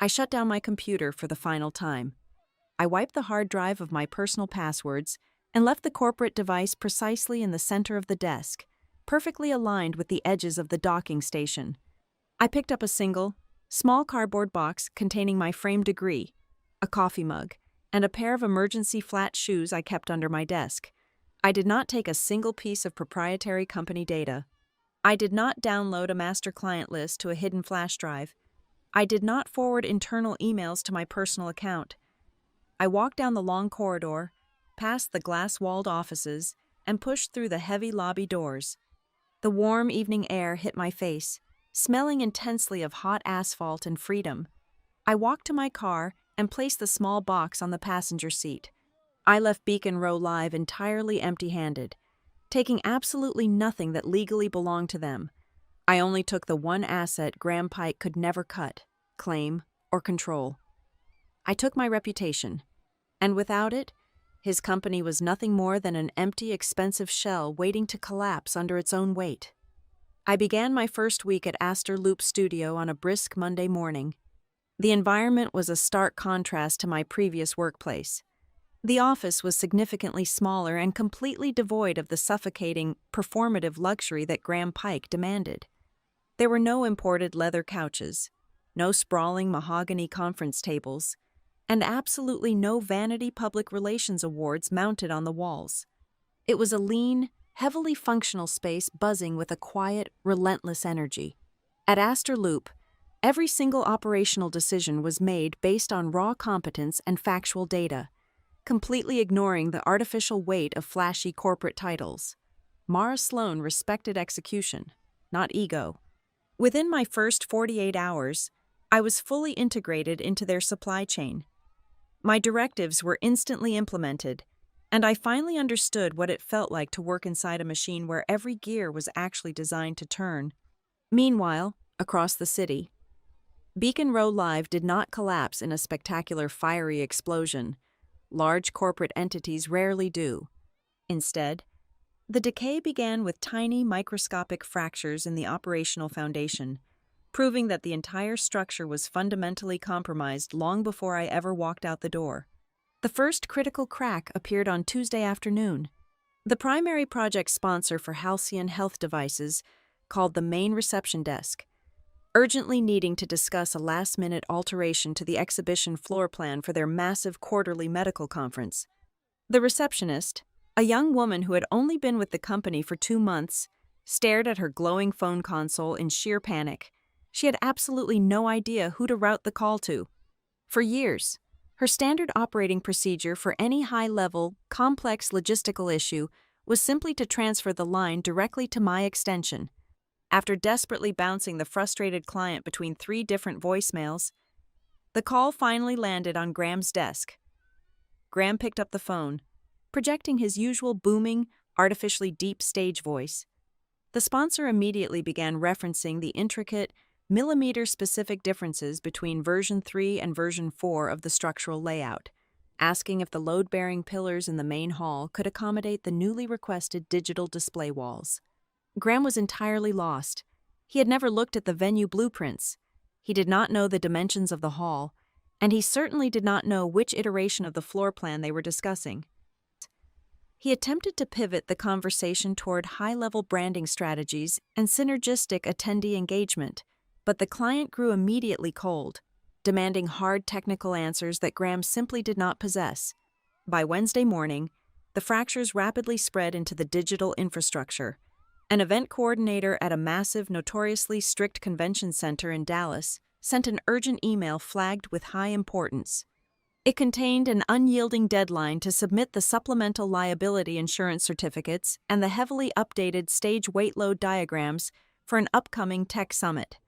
I shut down my computer for the final time. I wiped the hard drive of my personal passwords and left the corporate device precisely in the center of the desk, perfectly aligned with the edges of the docking station. I picked up a single, small cardboard box containing my framed degree, a coffee mug, and a pair of emergency flat shoes I kept under my desk. I did not take a single piece of proprietary company data. I did not download a master client list to a hidden flash drive. I did not forward internal emails to my personal account. I walked down the long corridor, past the glass-walled offices, and pushed through the heavy lobby doors. The warm evening air hit my face, smelling intensely of hot asphalt and freedom. I walked to my car and placed the small box on the passenger seat. I left Beacon Row Live entirely empty-handed, taking absolutely nothing that legally belonged to them. I only took the one asset Graham Pike could never cut, claim, or control. I took my reputation, and without it, his company was nothing more than an empty, expensive shell waiting to collapse under its own weight. I began my first week at Astor Loop Studio on a brisk Monday morning. The environment was a stark contrast to my previous workplace. The office was significantly smaller and completely devoid of the suffocating, performative luxury that Graham Pike demanded. There were no imported leather couches, no sprawling mahogany conference tables, and absolutely no vanity public relations awards mounted on the walls. It was a lean, heavily functional space buzzing with a quiet, relentless energy. At Astor Loop, every single operational decision was made based on raw competence and factual data, completely ignoring the artificial weight of flashy corporate titles. Mara Sloan respected execution, not ego. Within my first 48 hours, I was fully integrated into their supply chain. My directives were instantly implemented, and I finally understood what it felt like to work inside a machine where every gear was actually designed to turn. Meanwhile, across the city, Beacon Row Live did not collapse in a spectacular fiery explosion. Large corporate entities rarely do. Instead, the decay began with tiny microscopic fractures in the operational foundation, proving that the entire structure was fundamentally compromised long before I ever walked out the door. The first critical crack appeared on Tuesday afternoon. The primary project sponsor for Halcyon Health Devices called the main reception desk, urgently needing to discuss a last-minute alteration to the exhibition floor plan for their massive quarterly medical conference. The receptionist, a young woman who had only been with the company for 2 months, stared at her glowing phone console in sheer panic. She had absolutely no idea who to route the call to. For years, her standard operating procedure for any high-level, complex logistical issue was simply to transfer the line directly to my extension. After desperately bouncing the frustrated client between 3 different voicemails, the call finally landed on Graham's desk. Graham picked up the phone, projecting his usual booming, artificially deep stage voice. The sponsor immediately began referencing the intricate, millimeter-specific differences between version 3 and version 4 of the structural layout, asking if the load-bearing pillars in the main hall could accommodate the newly requested digital display walls. Graham was entirely lost. He had never looked at the venue blueprints. He did not know the dimensions of the hall, and he certainly did not know which iteration of the floor plan they were discussing. He attempted to pivot the conversation toward high-level branding strategies and synergistic attendee engagement, but the client grew immediately cold, demanding hard technical answers that Graham simply did not possess. By Wednesday morning, the fractures rapidly spread into the digital infrastructure. An event coordinator at a massive, notoriously strict convention center in Dallas sent an urgent email flagged with high importance. It contained an unyielding deadline to submit the supplemental liability insurance certificates and the heavily updated stage weight load diagrams for an upcoming tech summit.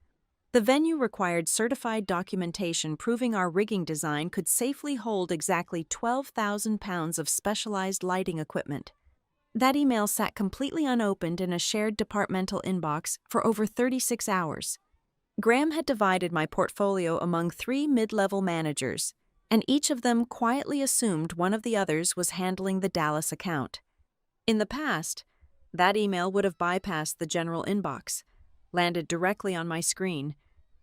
The venue required certified documentation proving our rigging design could safely hold exactly 12,000 pounds of specialized lighting equipment. That email sat completely unopened in a shared departmental inbox for over 36 hours. Graham had divided my portfolio among 3 mid-level managers, and each of them quietly assumed one of the others was handling the Dallas account. In the past, that email would have bypassed the general inbox, landed directly on my screen,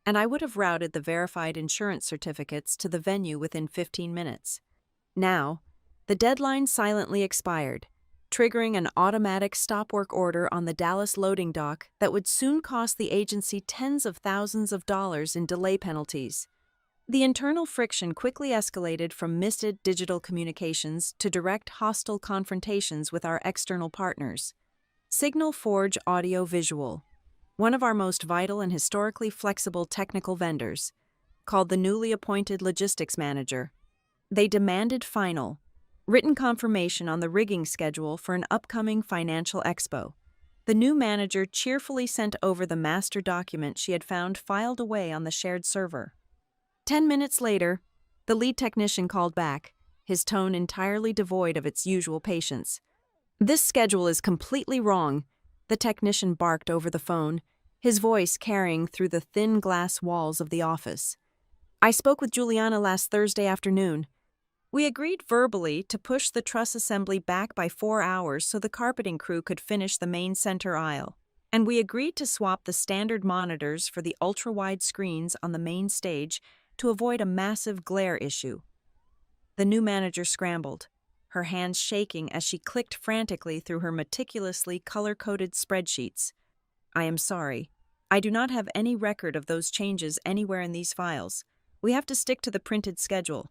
and I would have routed the verified insurance certificates to the venue within 15 minutes. Now, the deadline silently expired, triggering an automatic stop work order on the Dallas loading dock that would soon cost the agency tens of thousands of dollars in delay penalties. The internal friction quickly escalated from misted digital communications to direct hostile confrontations with our external partners. Signal Forge Audio Visual, one of our most vital and historically flexible technical vendors, called the newly appointed logistics manager. They demanded final, written confirmation on the rigging schedule for an upcoming financial expo. The new manager cheerfully sent over the master document she had found filed away on the shared server. 10 minutes later, the lead technician called back, his tone entirely devoid of its usual patience. "This schedule is completely wrong," the technician barked over the phone, his voice carrying through the thin glass walls of the office. "I spoke with Juliana last Thursday afternoon. We agreed verbally to push the truss assembly back by 4 hours so the carpeting crew could finish the main center aisle, and we agreed to swap the standard monitors for the ultra-wide screens on the main stage to avoid a massive glare issue." The new manager scrambled. her hands shaking as she clicked frantically through her meticulously color-coded spreadsheets. "I am sorry. I do not have any record of those changes anywhere in these files. We have to stick to the printed schedule."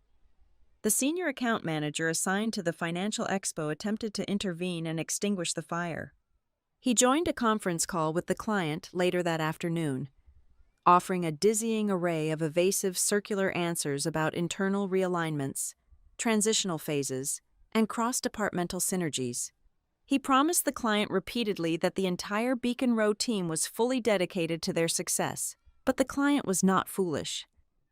The senior account manager assigned to the Financial Expo attempted to intervene and extinguish the fire. He joined a conference call with the client later that afternoon, offering a dizzying array of evasive circular answers about internal realignments, transitional phases, and cross-departmental synergies. He promised the client repeatedly that the entire Beacon Row team was fully dedicated to their success, but the client was not foolish.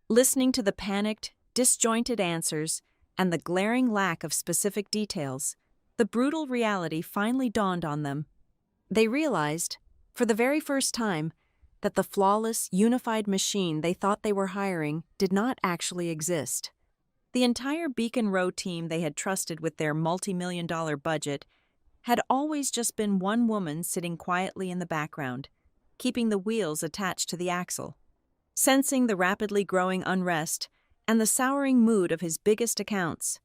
Listening to the panicked, disjointed answers and the glaring lack of specific details, the brutal reality finally dawned on them. They realized, for the very first time, that the flawless, unified machine they thought they were hiring did not actually exist. The entire Beacon Row team they had trusted with their multi-million-dollar budget had always just been one woman sitting quietly in the background, keeping the wheels attached to the axle. Sensing the rapidly growing unrest and the souring mood of his biggest accounts,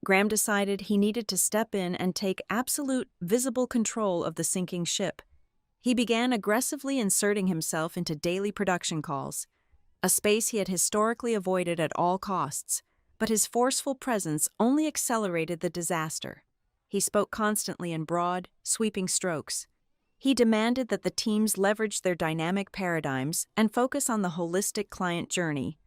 Graham decided he needed to step in and take absolute, visible control of the sinking ship. He began aggressively inserting himself into daily production calls, a space he had historically avoided at all costs, but his forceful presence only accelerated the disaster. He spoke constantly in broad, sweeping strokes. He demanded that the teams leverage their dynamic paradigms and focus on the holistic client journey.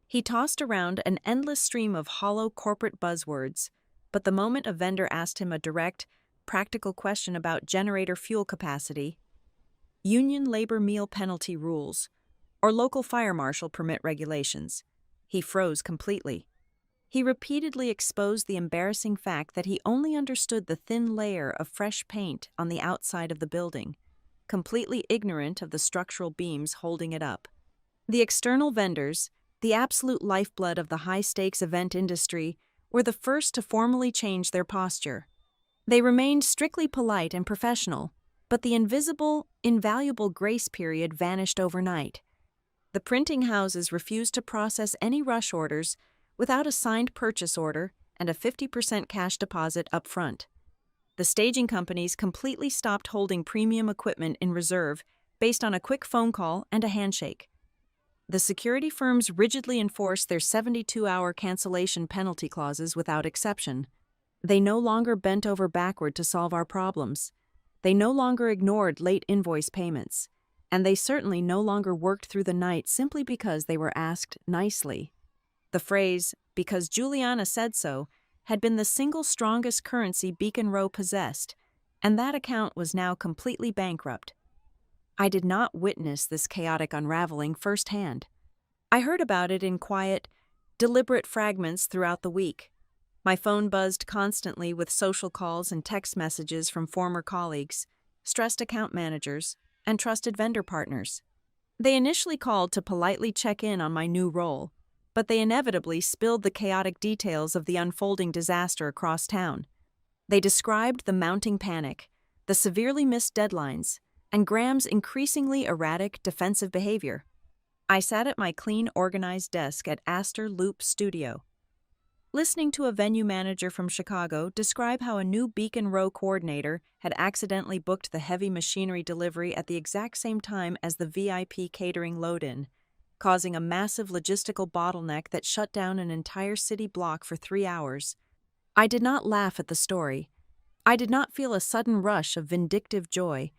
He tossed around an endless stream of hollow corporate buzzwords, but the moment a vendor asked him a direct, practical question about generator fuel capacity, union labor meal penalty rules, or local fire marshal permit regulations, he froze completely. He repeatedly exposed the embarrassing fact that he only understood the thin layer of fresh paint on the outside of the building, completely ignorant of the structural beams holding it up. The external vendors, the absolute lifeblood of the high-stakes event industry, were the first to formally change their posture. They remained strictly polite and professional, but the invisible, invaluable grace period vanished overnight. The printing houses refused to process any rush orders without a signed purchase order and a 50% cash deposit up front. The staging companies completely stopped holding premium equipment in reserve based on a quick phone call and a handshake. The security firms rigidly enforced their 72-hour cancellation penalty clauses without exception. They no longer bent over backward to solve our problems. They no longer ignored late invoice payments. And they certainly no longer worked through the night simply because they were asked nicely. The phrase, "because Juliana said so," had been the single strongest currency Beacon Row possessed, and that account was now completely bankrupt. I did not witness this chaotic unraveling firsthand. I heard about it in quiet, deliberate fragments throughout the week. My phone buzzed constantly with social calls and text messages from former colleagues, stressed account managers, and trusted vendor partners. They initially called to politely check in on my new role, but they inevitably spilled the chaotic details of the unfolding disaster across town. They described the mounting panic, the severely missed deadlines, and Graham's increasingly erratic, defensive behavior. I sat at my clean, organized desk at Astor Loop Studio, listening to a venue manager from Chicago describe how a new Beacon Row coordinator had accidentally booked the heavy machinery delivery at the exact same time as the VIP catering load-in, causing a massive logistical bottleneck that shut down an entire city block for 3 hours. I did not laugh at the story. I did not feel a sudden rush of vindictive joy,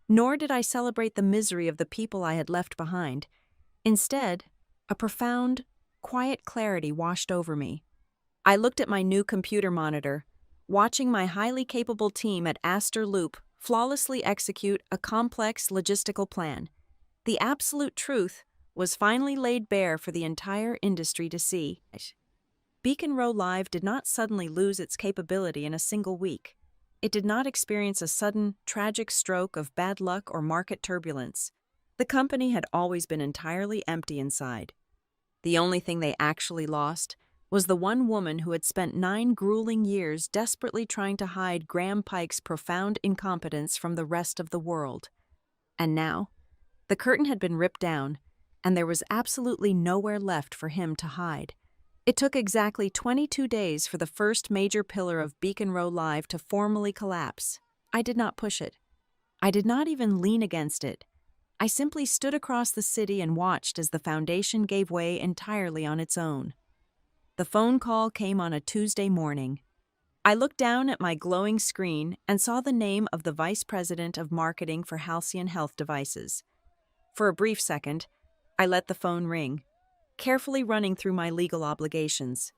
nor did I celebrate the misery of the people I had left behind. Instead, a profound, quiet clarity washed over me. I looked at my new computer monitor, watching my highly capable team at Astor Loop flawlessly execute a complex logistical plan. The absolute truth was finally laid bare for the entire industry to see. Beacon Row Live did not suddenly lose its capability in a single week. It did not experience a sudden, tragic stroke of bad luck or market turbulence. The company had always been entirely empty inside. The only thing they actually lost was the one woman who had spent 9 grueling years desperately trying to hide Graham Pike's profound incompetence from the rest of the world. And now, the curtain had been ripped down, and there was absolutely nowhere left for him to hide. It took exactly 22 days for the first major pillar of Beacon Row Live to formally collapse. I did not push it. I did not even lean against it. I simply stood across the city and watched as the foundation gave way entirely on its own. The phone call came on a Tuesday morning. I looked down at my glowing screen and saw the name of the Vice President of Marketing for Halcyon Health Devices. For a brief second, I let the phone ring, carefully running through my legal obligations.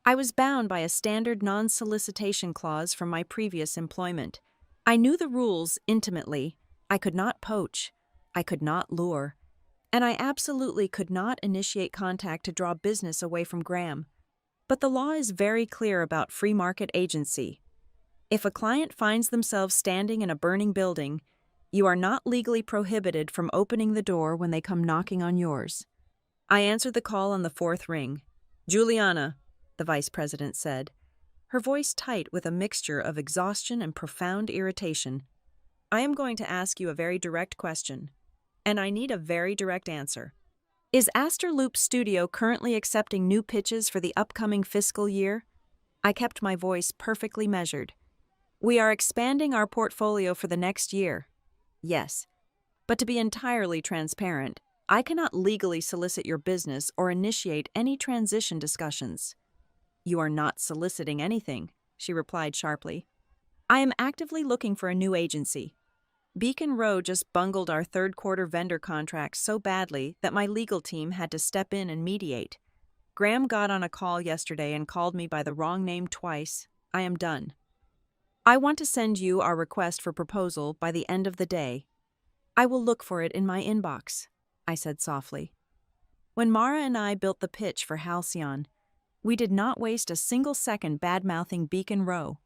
I was bound by a standard non-solicitation clause from my previous employment. I knew the rules intimately. I could not poach. I could not lure. And I absolutely could not initiate contact to draw business away from Graham. But the law is very clear about free market agency. If a client finds themselves standing in a burning building, you are not legally prohibited from opening the door when they come knocking on yours. I answered the call on the fourth ring. "Juliana," the vice president said, her voice tight with a mixture of exhaustion and profound irritation. "I am going to ask you a very direct question, and I need a very direct answer. Is Astor Loop Studio currently accepting new pitches for the upcoming fiscal year?" I kept my voice perfectly measured. "We are expanding our portfolio for the next year." "Yes. But to be entirely transparent, I cannot legally solicit your business or initiate any transition discussions." "You are not soliciting anything," she replied sharply. "I am actively looking for a new agency. Beacon Row just bungled our third-quarter vendor contract so badly that my legal team had to step in and mediate. Graham got on a call yesterday and called me by the wrong name twice. I am done. I want to send you our request for proposal by the end of the day. I will look for it in my inbox," I said softly. When Mara and I built the pitch for Halcyon, we did not waste a single second bad-mouthing Beacon Row.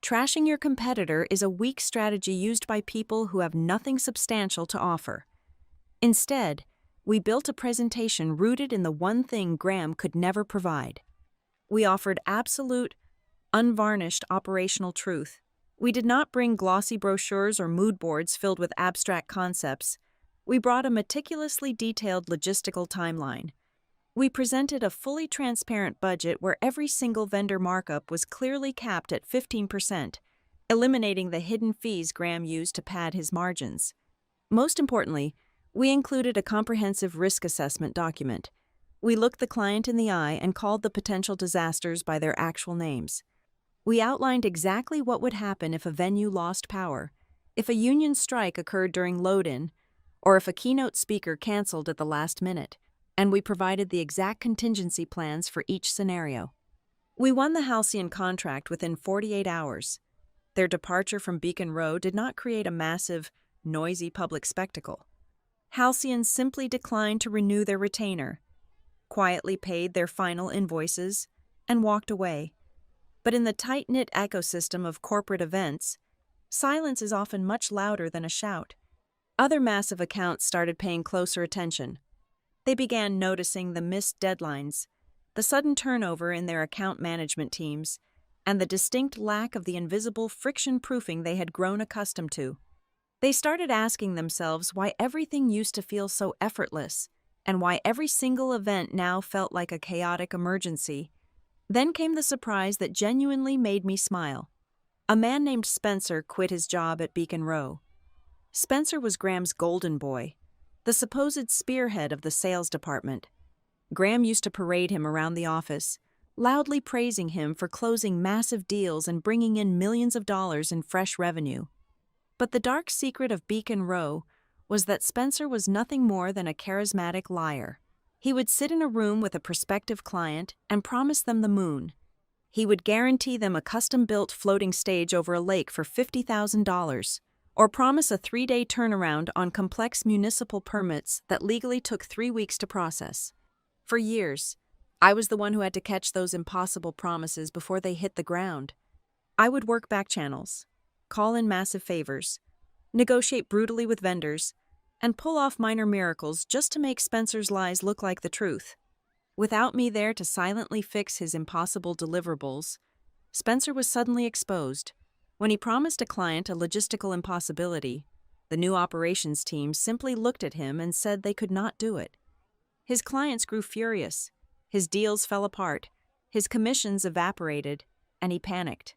Trashing your competitor is a weak strategy used by people who have nothing substantial to offer. Instead, we built a presentation rooted in the one thing Graham could never provide. We offered absolute, unvarnished operational truth. We did not bring glossy brochures or mood boards filled with abstract concepts. We brought a meticulously detailed logistical timeline. We presented a fully transparent budget where every single vendor markup was clearly capped at 15%, eliminating the hidden fees Graham used to pad his margins. Most importantly, we included a comprehensive risk assessment document. We looked the client in the eye and called the potential disasters by their actual names. We outlined exactly what would happen if a venue lost power, if a union strike occurred during load-in, or if a keynote speaker canceled at the last minute. And we provided the exact contingency plans for each scenario. We won the Halcyon contract within 48 hours. Their departure from Beacon Row did not create a massive, noisy public spectacle. Halcyon simply declined to renew their retainer, quietly paid their final invoices, and walked away. But in the tight-knit ecosystem of corporate events, silence is often much louder than a shout. Other massive accounts started paying closer attention. They began noticing the missed deadlines, the sudden turnover in their account management teams, and the distinct lack of the invisible friction-proofing they had grown accustomed to. They started asking themselves why everything used to feel so effortless, and why every single event now felt like a chaotic emergency. Then came the surprise that genuinely made me smile. A man named Spencer quit his job at Beacon Row. Spencer was Graham's golden boy, the supposed spearhead of the sales department. Graham used to parade him around the office, loudly praising him for closing massive deals and bringing in millions of dollars in fresh revenue. But the dark secret of Beacon Row was that Spencer was nothing more than a charismatic liar. He would sit in a room with a prospective client and promise them the moon. He would guarantee them a custom-built floating stage over a lake for $50,000. Or promise a 3-day turnaround on complex municipal permits that legally took 3 weeks to process. For years, I was the one who had to catch those impossible promises before they hit the ground. I would work back channels, call in massive favors, negotiate brutally with vendors, and pull off minor miracles just to make Spencer's lies look like the truth. Without me there to silently fix his impossible deliverables, Spencer was suddenly exposed. When he promised a client a logistical impossibility, the new operations team simply looked at him and said they could not do it. His clients grew furious. His deals fell apart, his commissions evaporated, and he panicked.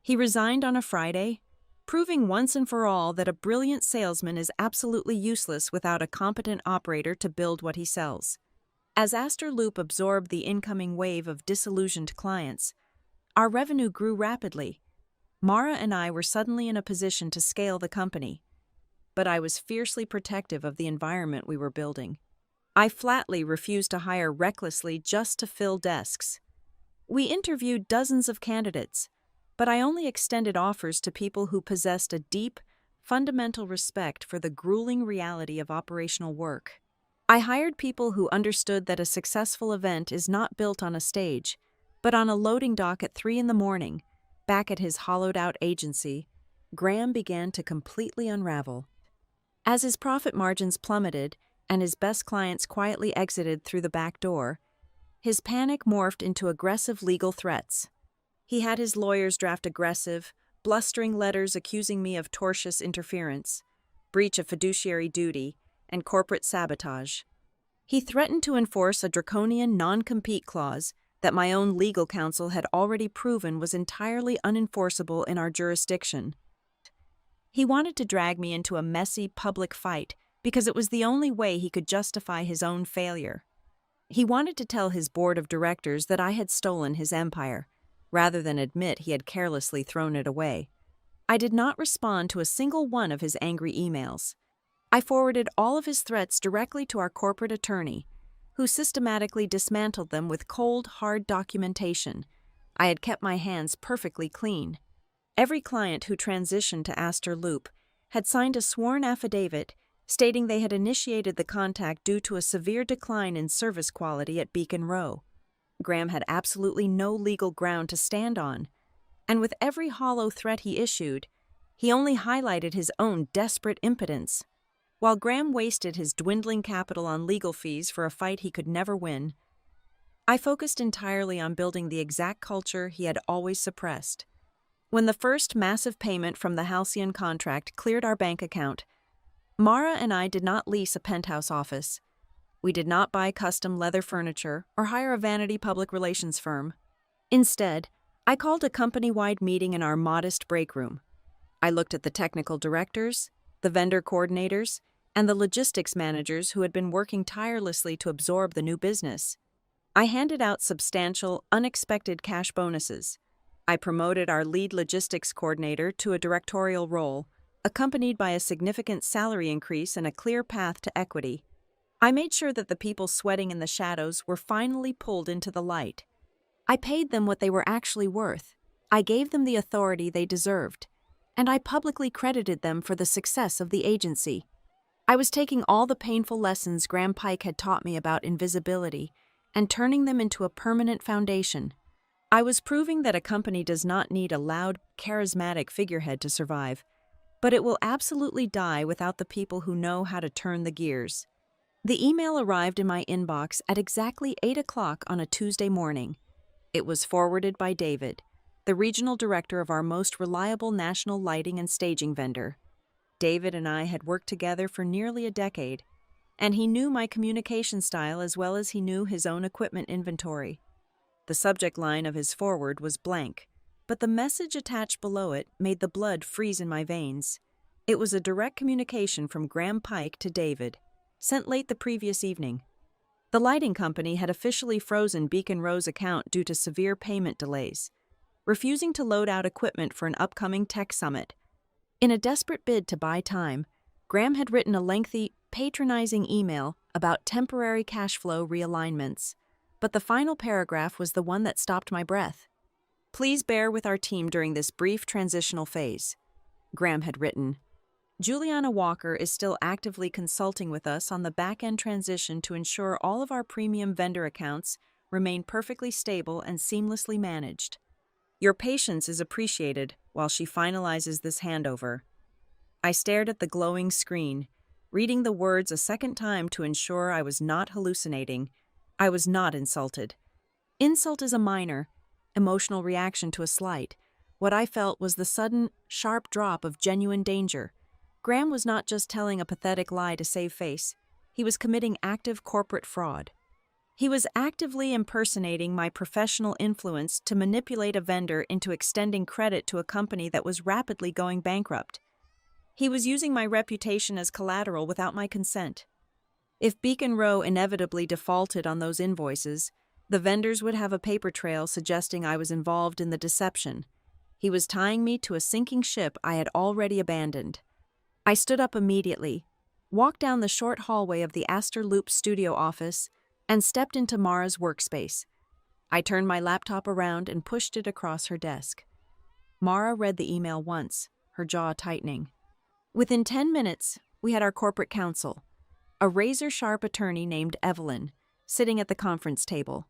He resigned on a Friday, proving once and for all that a brilliant salesman is absolutely useless without a competent operator to build what he sells. As Astor Loop absorbed the incoming wave of disillusioned clients, our revenue grew rapidly. Mara and I were suddenly in a position to scale the company, but I was fiercely protective of the environment we were building. I flatly refused to hire recklessly just to fill desks. We interviewed dozens of candidates, but I only extended offers to people who possessed a deep, fundamental respect for the grueling reality of operational work. I hired people who understood that a successful event is not built on a stage, but on a loading dock at 3 a.m. Back at his hollowed-out agency, Graham began to completely unravel. As his profit margins plummeted and his best clients quietly exited through the back door, his panic morphed into aggressive legal threats. He had his lawyers draft aggressive, blustering letters accusing me of tortious interference, breach of fiduciary duty, and corporate sabotage. He threatened to enforce a draconian non-compete clause that my own legal counsel had already proven was entirely unenforceable in our jurisdiction. He wanted to drag me into a messy public fight because it was the only way he could justify his own failure. He wanted to tell his board of directors that I had stolen his empire, rather than admit he had carelessly thrown it away. I did not respond to a single one of his angry emails. I forwarded all of his threats directly to our corporate attorney, who systematically dismantled them with cold, hard documentation. I had kept my hands perfectly clean. Every client who transitioned to Astor Loop had signed a sworn affidavit stating they had initiated the contact due to a severe decline in service quality at Beacon Row. Graham had absolutely no legal ground to stand on, and with every hollow threat he issued, he only highlighted his own desperate impotence. While Graham wasted his dwindling capital on legal fees for a fight he could never win, I focused entirely on building the exact culture he had always suppressed. When the first massive payment from the Halcyon contract cleared our bank account, Mara and I did not lease a penthouse office. We did not buy custom leather furniture or hire a vanity public relations firm. Instead, I called a company-wide meeting in our modest break room. I looked at the technical directors, the vendor coordinators, and the logistics managers who had been working tirelessly to absorb the new business. I handed out substantial, unexpected cash bonuses. I promoted our lead logistics coordinator to a directorial role, accompanied by a significant salary increase and a clear path to equity. I made sure that the people sweating in the shadows were finally pulled into the light. I paid them what they were actually worth. I gave them the authority they deserved, and I publicly credited them for the success of the agency. I was taking all the painful lessons Graham Pike had taught me about invisibility and turning them into a permanent foundation. I was proving that a company does not need a loud, charismatic figurehead to survive, but it will absolutely die without the people who know how to turn the gears. The email arrived in my inbox at exactly 8 o'clock on a Tuesday morning. It was forwarded by David, the regional director of our most reliable national lighting and staging vendor. David and I had worked together for nearly a decade, and he knew my communication style as well as he knew his own equipment inventory. The subject line of his forward was blank, but the message attached below it made the blood freeze in my veins. It was a direct communication from Graham Pike to David, sent late the previous evening. The lighting company had officially frozen Beacon Row's account due to severe payment delays, refusing to load out equipment for an upcoming tech summit. In a desperate bid to buy time, Graham had written a lengthy, patronizing email about temporary cash flow realignments, but the final paragraph was the one that stopped my breath. "Please bear with our team during this brief transitional phase," Graham had written. "Juliana Walker is still actively consulting with us on the back-end transition to ensure all of our premium vendor accounts remain perfectly stable and seamlessly managed. Your patience is appreciated while she finalizes this handover." I stared at the glowing screen, reading the words a second time to ensure I was not hallucinating. I was not insulted. Insult is a minor, emotional reaction to a slight. What I felt was the sudden, sharp drop of genuine danger. Graham was not just telling a pathetic lie to save face. He was committing active corporate fraud. He was actively impersonating my professional influence to manipulate a vendor into extending credit to a company that was rapidly going bankrupt. He was using my reputation as collateral without my consent. If Beacon Row inevitably defaulted on those invoices, the vendors would have a paper trail suggesting I was involved in the deception. He was tying me to a sinking ship I had already abandoned. I stood up immediately, walked down the short hallway of the Astor Loop studio office, and stepped into Mara's workspace. I turned my laptop around and pushed it across her desk. Mara read the email once, her jaw tightening. Within 10 minutes, we had our corporate counsel, a razor-sharp attorney named Evelyn, sitting at the conference table.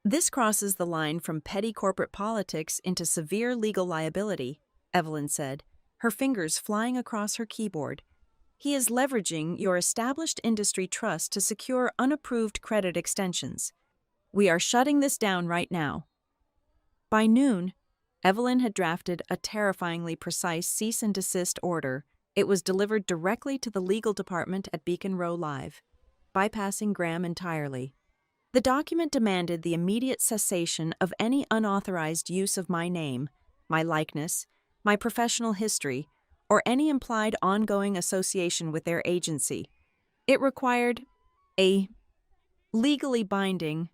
This crosses the line from petty corporate politics into severe legal liability, Evelyn said, her fingers flying across her keyboard. He is leveraging your established industry trust to secure unapproved credit extensions. We are shutting this down right now. By noon, Evelyn had drafted a terrifyingly precise cease and desist order. It was delivered directly to the legal department at Beacon Row Live, bypassing Graham entirely. The document demanded the immediate cessation of any unauthorized use of my name, my likeness, my professional history, or any implied ongoing association with their agency. It required a legally binding,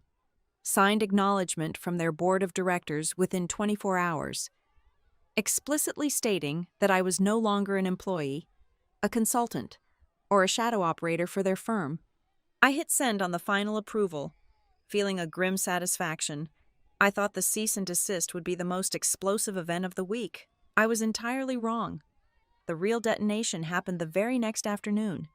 signed acknowledgement from their board of directors within 24 hours, explicitly stating that I was no longer an employee, a consultant, or a shadow operator for their firm. I hit send on the final approval, feeling a grim satisfaction. I thought the cease and desist would be the most explosive event of the week. I was entirely wrong. The real detonation happened the very next afternoon.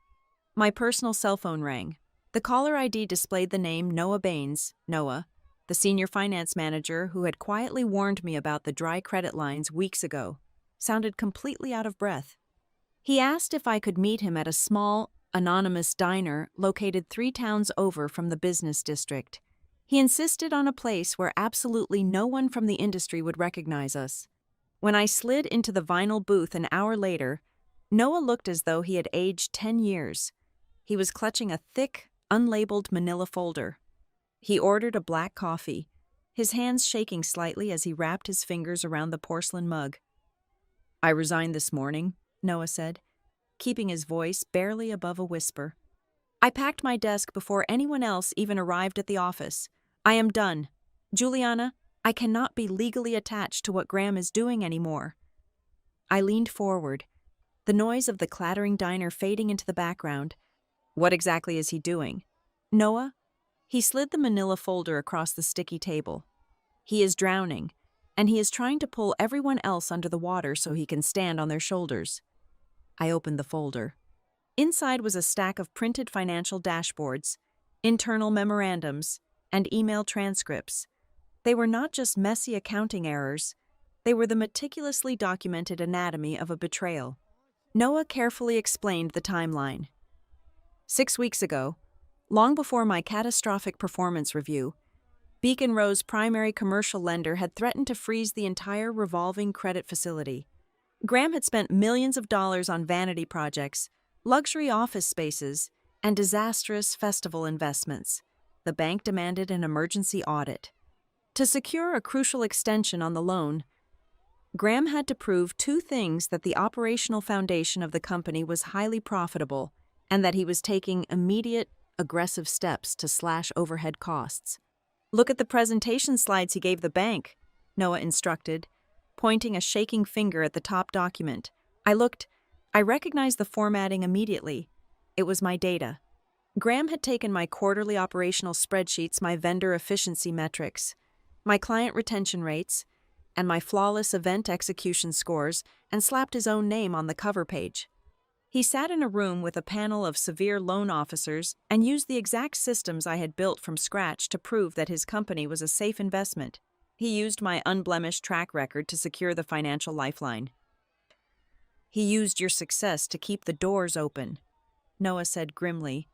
My personal cell phone rang. The caller ID displayed the name Noah Baines, Noah, the senior finance manager who had quietly warned me about the dry credit lines weeks ago, sounded completely out of breath. He asked if I could meet him at a small, anonymous diner located 3 towns over from the business district. He insisted on a place where absolutely no one from the industry would recognize us. When I slid into the vinyl booth an hour later, Noah looked as though he had aged 10 years. He was clutching a thick, unlabeled manila folder. He ordered a black coffee, his hands shaking slightly as he wrapped his fingers around the porcelain mug. "I resigned this morning," Noah said, keeping his voice barely above a whisper. I packed my desk before anyone else even arrived at the office. "I am done. Juliana, I cannot be legally attached to what Graham is doing anymore." I leaned forward, the noise of the clattering diner fading into the background. "What exactly is he doing?" "Noah?" He slid the manila folder across the sticky table. "He is drowning, and he is trying to pull everyone else under the water so he can stand on their shoulders." I opened the folder. Inside was a stack of printed financial dashboards, internal memorandums, and email transcripts. They were not just messy accounting errors, they were the meticulously documented anatomy of a betrayal. Noah carefully explained the timeline. 6 weeks ago, long before my catastrophic performance review, Beacon Row's primary commercial lender had threatened to freeze the entire revolving credit facility. Graham had spent millions of dollars on vanity projects, luxury office spaces, and disastrous festival investments. The bank demanded an emergency audit. To secure a crucial extension on the loan, Graham had to prove 2 things: that the operational foundation of the company was highly profitable, and that he was taking immediate, aggressive steps to slash overhead costs. "Look at the presentation slides he gave the bank," Noah instructed, pointing a shaking finger at the top document. I recognized the formatting immediately. It was my data. Graham had taken my quarterly operational spreadsheets, my vendor efficiency metrics, my client retention rates, and my flawless event execution scores, and slapped his own name on the cover page. He sat in a room with a panel of severe loan officers and used the exact systems I had built from scratch to prove that his company was a safe investment. He used my unblemished track record to secure the financial lifeline. "He used your success to keep the doors open," Noah said grimly.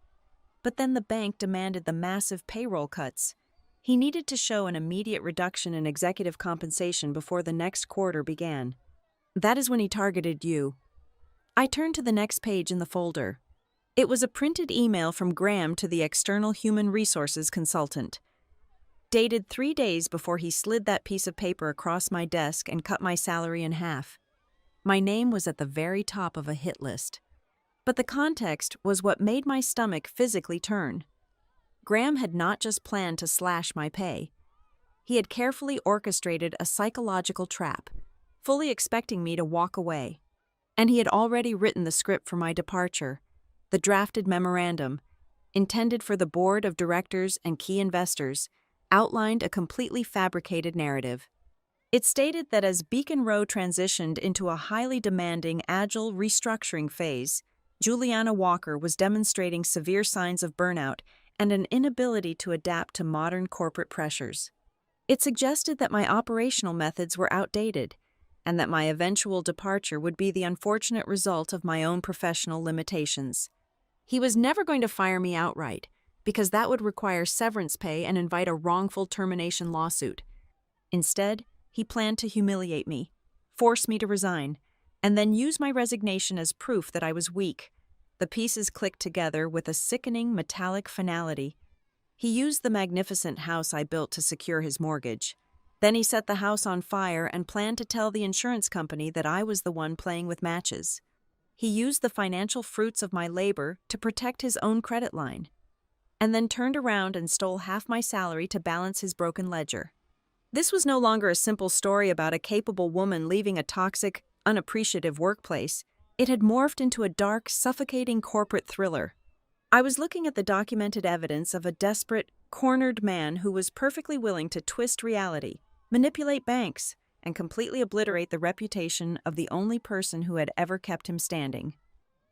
"But then the bank demanded the massive payroll cuts. He needed to show an immediate reduction in executive compensation before the next quarter began. That is when he targeted you." I turned to the next page in the folder. It was a printed email from Graham to the external human resources consultant, dated 3 days before he slid that piece of paper across my desk and cut my salary in half. My name was at the very top of a hit list. But the context was what made my stomach physically turn. Graham had not just planned to slash my pay. He had carefully orchestrated a psychological trap, fully expecting me to walk away. And he had already written the script for my departure, the drafted memorandum, intended for the board of directors and key investors, outlined a completely fabricated narrative. It stated that as Beacon Row transitioned into a highly demanding, agile restructuring phase, Juliana Walker was demonstrating severe signs of burnout and an inability to adapt to modern corporate pressures. It suggested that my operational methods were outdated, and that my eventual departure would be the unfortunate result of my own professional limitations. He was never going to fire me outright, because that would require severance pay and invite a wrongful termination lawsuit. Instead, he planned to humiliate me, force me to resign, and then use my resignation as proof that I was weak. The pieces clicked together with a sickening metallic finality. He used the magnificent house I built to secure his mortgage. Then he set the house on fire and planned to tell the insurance company that I was the one playing with matches. He used the financial fruits of my labor to protect his own credit line, and then turned around and stole half my salary to balance his broken ledger. This was no longer a simple story about a capable woman leaving a toxic, unappreciative workplace. It had morphed into a dark, suffocating corporate thriller. I was looking at the documented evidence of a desperate, cornered man who was perfectly willing to twist reality, manipulate banks, and completely obliterate the reputation of the only person who had ever kept him standing.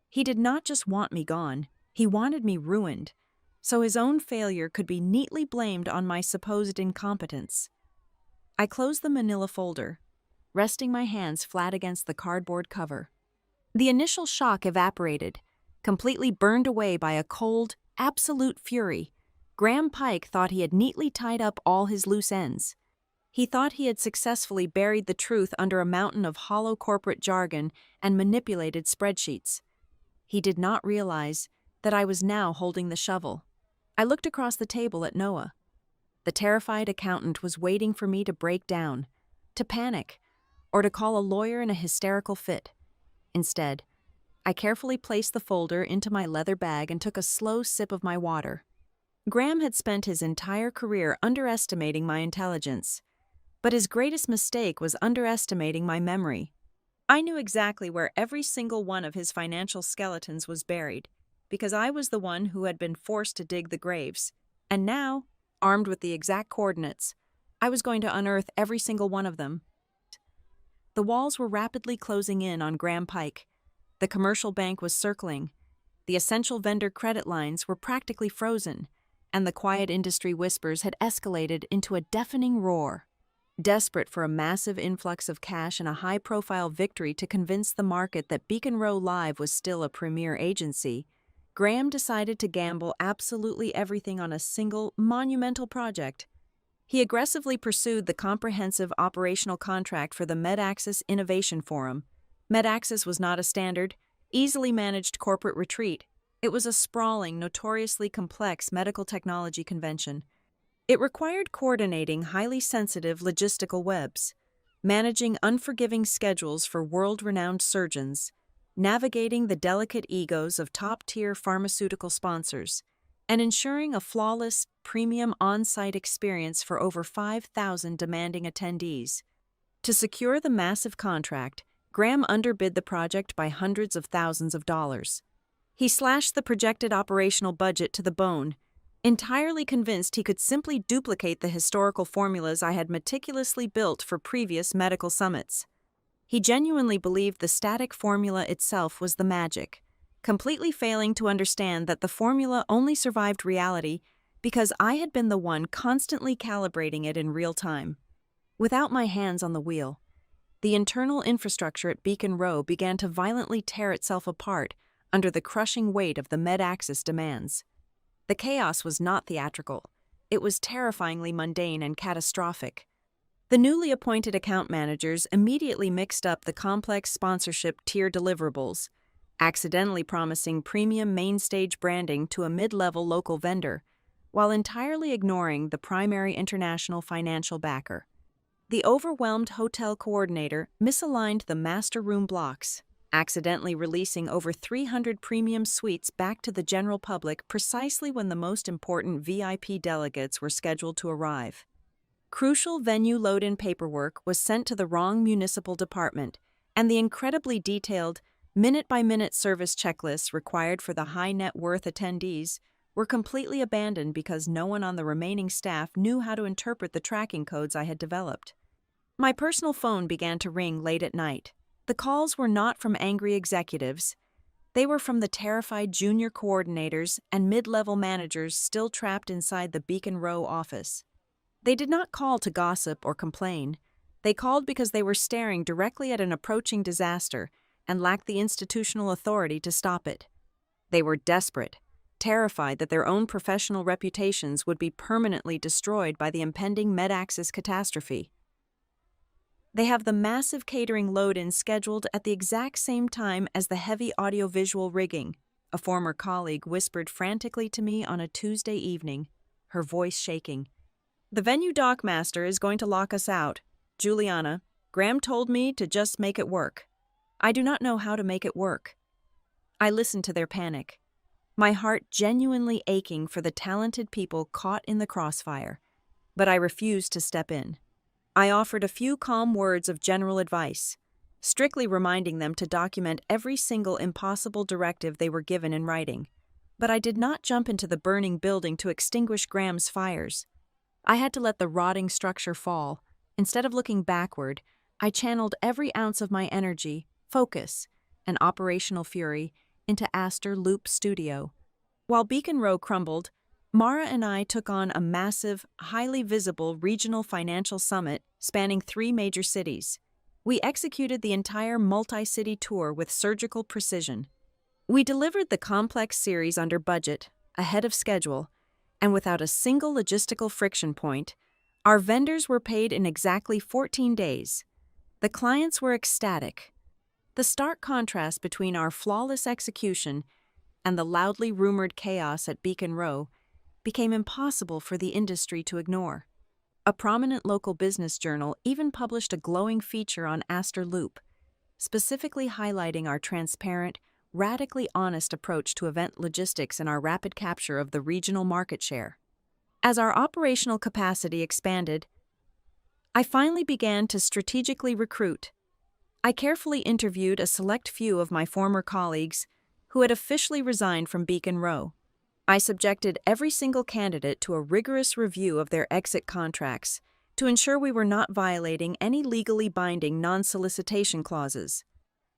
He did not just want me gone, he wanted me ruined, so his own failure could be neatly blamed on my supposed incompetence. I closed the manila folder, resting my hands flat against the cardboard cover. The initial shock evaporated, completely burned away by a cold, absolute fury. Graham Pike thought he had neatly tied up all his loose ends. He thought he had successfully buried the truth under a mountain of hollow corporate jargon and manipulated spreadsheets. He did not realize that I was now holding the shovel. I looked across the table at Noah. The terrified accountant was waiting for me to break down, to panic, or to call a lawyer in a hysterical fit. Instead, I carefully placed the folder into my leather bag and took a slow sip of my water. Graham had spent his entire career underestimating my intelligence, but his greatest mistake was underestimating my memory. I knew exactly where every single one of his financial skeletons was buried, because I was the one who had been forced to dig the graves. And now, armed with the exact coordinates, I was going to unearth every single one of them. The walls were rapidly closing in on Graham Pike. The commercial bank was circling. The essential vendor credit lines were practically frozen, and the quiet industry whispers had escalated into a deafening roar. Desperate for a massive influx of cash and a high-profile victory to convince the market that Beacon Row Live was still a premier agency, Graham decided to gamble absolutely everything on a single, monumental project. He aggressively pursued the comprehensive operational contract for the MedAccess Innovation Forum. MedAccess was not a standard, easily managed corporate retreat. It was a sprawling, notoriously complex medical technology convention. It required coordinating highly sensitive logistical webs, managing unforgiving schedules for world-renowned surgeons, navigating the delicate egos of top-tier pharmaceutical sponsors, and ensuring a flawless, premium on-site experience for over 5,000 demanding attendees. To secure the massive contract, Graham underbid the project by hundreds of thousands of dollars. He slashed the projected operational budget to the bone, entirely convinced he could simply duplicate the historical formulas I had meticulously built for previous medical summits. He genuinely believed the static formula itself was the magic, completely failing to understand that the formula only survived reality because I had been the one constantly calibrating it in real time. Without my hands on the wheel, the internal infrastructure at Beacon Row began to violently tear itself apart under the crushing weight of the MedAccess demands. The chaos was not theatrical. It was terrifyingly mundane and catastrophic. The newly appointed account managers immediately mixed up the complex sponsorship tier deliverables, accidentally promising premium main-stage branding to a mid-level local vendor, while entirely ignoring the primary international financial backer. The overwhelmed hotel coordinator misaligned the master room blocks, accidentally releasing over 300 premium suites back to the general public precisely when the most important VIP delegates were scheduled to arrive. Crucial venue load-in paperwork was sent to the wrong municipal department, and the incredibly detailed, minute-by-minute service checklists required for the high-net-worth attendees were completely abandoned because no one on the remaining staff knew how to interpret the tracking codes I had developed. My personal phone began to ring late at night. The calls were not from angry executives. They were from the terrified junior coordinators and mid-level managers still trapped inside the Beacon Row office. They did not call to gossip or complain. They called because they were staring directly at an approaching disaster and lacked the institutional authority to stop it. They were desperate, terrified that their own professional reputations would be permanently destroyed by the impending Medaxis catastrophe. They have the massive catering load-in scheduled at the exact same time as the heavy audiovisual rigging, a former colleague whispered frantically to me on a Tuesday evening, her voice shaking. The venue dockmaster is going to lock us out. Juliana, Graham told me to just make it work. I do not know how to make it work. I listened to their panic, my heart genuinely aching for the talented people caught in the crossfire, but I refused to step in. I offered a few calm words of general advice, strictly reminding them to document every single impossible directive they were given in writing. But I did not jump into the burning building to extinguish Graham's fires. I had to let the rotting structure fall. Instead of looking backward, I channeled every ounce of my energy, focus, and operational fury into Astor Loop Studio. While Beacon Row crumbled, Mara and I took on a massive, highly visible regional financial summit spanning 3 major cities. We executed the entire multi-city tour with surgical precision. We delivered the complex series under budget, ahead of schedule, and without a single logistical friction point. Our vendors were paid in exactly 14 days. The clients were ecstatic. The stark contrast between our flawless execution and the loudly rumored chaos at Beacon Row became impossible for the industry to ignore. A prominent local business journal even published a glowing feature on Astor Loop, specifically highlighting our transparent, radically honest approach to event logistics and our rapid capture of the regional market share. As our operational capacity expanded, I finally began to strategically recruit. I carefully interviewed a select few of my former colleagues who had officially resigned from Beacon Row. I subjected every single candidate to a rigorous review of their exit contracts to ensure we were not violating any legally binding non-solicitation clauses.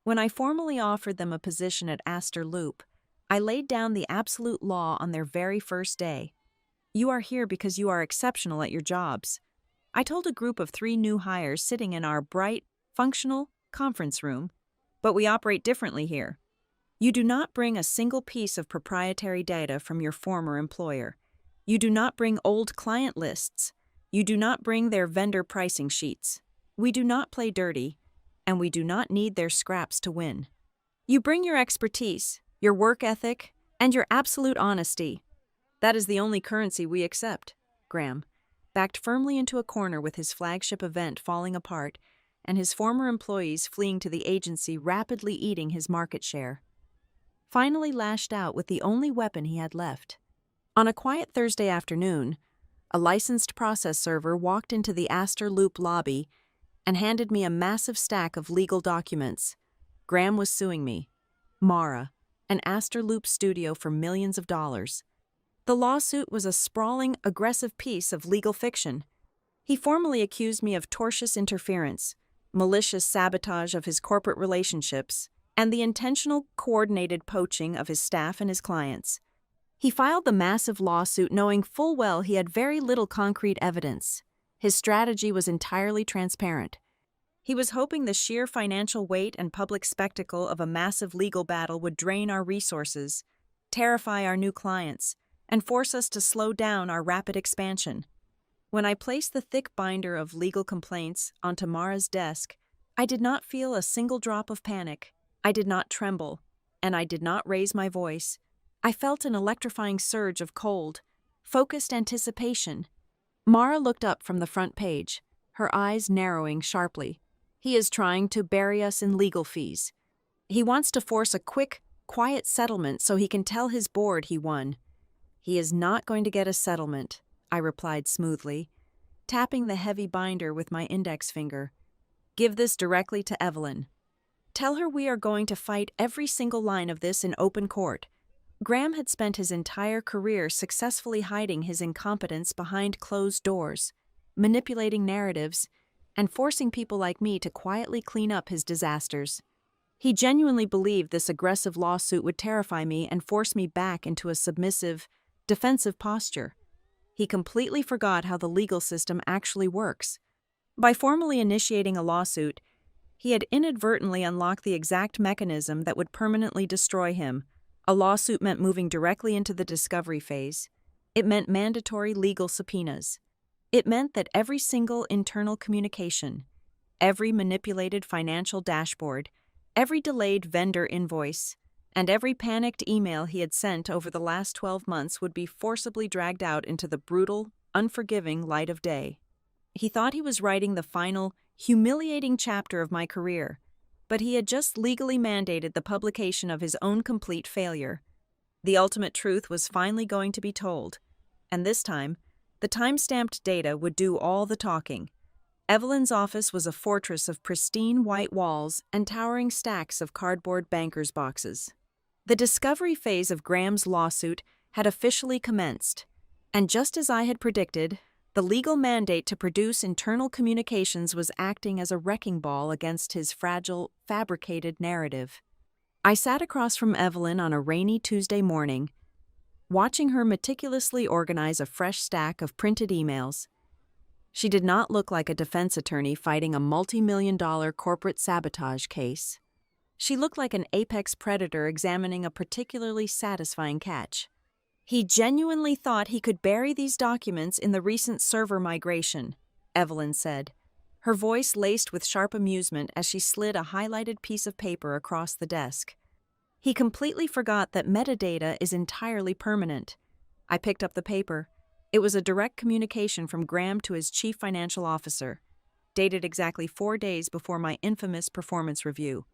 When I formally offered them a position at Astor Loop, I laid down the absolute law on their very first day. You are here because you are exceptional at your jobs. I told a group of 3 new hires sitting in our bright, functional conference room, but we operate differently here. You do not bring a single piece of proprietary data from your former employer. You do not bring old client lists. You do not bring their vendor pricing sheets. We do not play dirty, and we do not need their scraps to win. You bring your expertise, your work ethic, and your absolute honesty. That is the only currency we accept. Graham, backed firmly into a corner with his flagship event falling apart and his former employees fleeing to the agency rapidly eating his market share, finally lashed out with the only weapon he had left. On a quiet Thursday afternoon, a licensed process server walked into the Astor Loop lobby and handed me a massive stack of legal documents. Graham was suing me, Mara, and Astor Loop Studio for millions of dollars. The lawsuit was a sprawling, aggressive piece of legal fiction. He formally accused me of tortious interference, malicious sabotage of his corporate relationships, and the intentional, coordinated poaching of his staff and his clients. He filed the massive lawsuit knowing full well he had very little concrete evidence. His strategy was entirely transparent. He was hoping the sheer financial weight and public spectacle of a massive legal battle would drain our resources, terrify our new clients, and force us to slow down our rapid expansion. When I placed the thick binder of legal complaints onto Mara's desk, I did not feel a single drop of panic. I did not tremble. and I did not raise my voice. I felt an electrifying surge of cold, focused anticipation. Mara looked up from the front page, her eyes narrowing sharply. He is trying to bury us in legal fees. He wants to force a quick, quiet settlement so he can tell his board he won. He is not going to get a settlement, I replied smoothly, tapping the heavy binder with my index finger. Give this directly to Evelyn. Tell her we are going to fight every single line of this in open court. Graham had spent his entire career successfully hiding his incompetence behind closed doors, manipulating narratives, and forcing people like me to quietly clean up his disasters. He genuinely believed this aggressive lawsuit would terrify me and force me back into a submissive, defensive posture. He completely forgot how the legal system actually works. By formally initiating a lawsuit, he had inadvertently unlocked the exact mechanism that would permanently destroy him. A lawsuit meant moving directly into the discovery phase. It meant mandatory legal subpoenas. It meant that every single internal communication, every manipulated financial dashboard, every delayed vendor invoice, and every panicked email he had sent over the last 12 months would be forcibly dragged out into the brutal, unforgiving light of day. He thought he was writing the final, humiliating chapter of my career, but he had just legally mandated the publication of his own complete failure. The ultimate truth was finally going to be told, and this time, the time-stamped data would do all the talking. Evelyn's office was a fortress of pristine white walls and towering stacks of cardboard banker's boxes. The discovery phase of Graham's lawsuit had officially commenced, and just as I had predicted, the legal mandate to produce internal communications was acting as a wrecking ball against his fragile, fabricated narrative. I sat across from Evelyn on a rainy Tuesday morning, watching her meticulously organize a fresh stack of printed emails. She did not look like a defense attorney fighting a multi-million-dollar corporate sabotage case. She looked like an apex predator examining a particularly satisfying catch. He genuinely thought he could bury these documents in the recent server migration, Evelyn said, her voice laced with sharp amusement as she slid a highlighted piece of paper across the desk. He completely forgot that metadata is entirely permanent. I picked up the paper. It was a direct communication from Graham to his chief financial officer, dated exactly 4 days before my infamous performance review.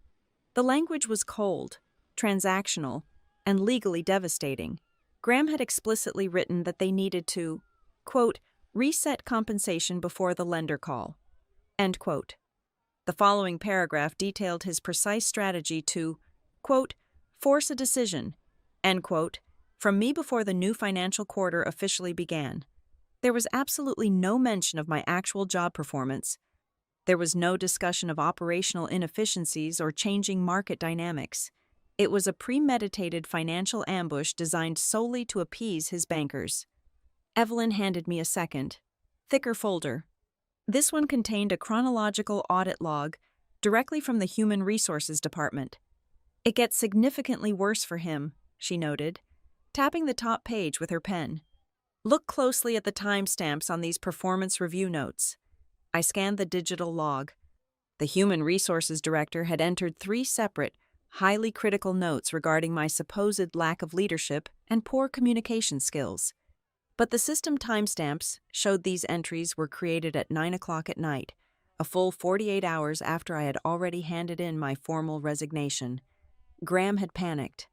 The language was cold, transactional, and legally devastating. Graham had explicitly written that they needed to, quote, reset compensation before the lender call, end quote. The following paragraph detailed his precise strategy to, quote, force a decision, end quote, from me before the new financial quarter officially began. There was absolutely no mention of my actual job performance. There was no discussion of operational inefficiencies or changing market dynamics. It was a premeditated financial ambush designed solely to appease his bankers. Evelyn handed me a second, thicker folder. This one contained a chronological audit log directly from the Human Resources Department. It gets significantly worse for him, she noted, tapping the top page with her pen. Look closely at the timestamps on these performance review notes. I scanned the digital log. The Human Resources Director had entered 3 separate, highly critical notes regarding my supposed lack of leadership and poor communication skills. But the system timestamps showed these entries were created at 9 o'clock at night, a full 48 hours after I had already handed in my formal resignation. Graham had panicked,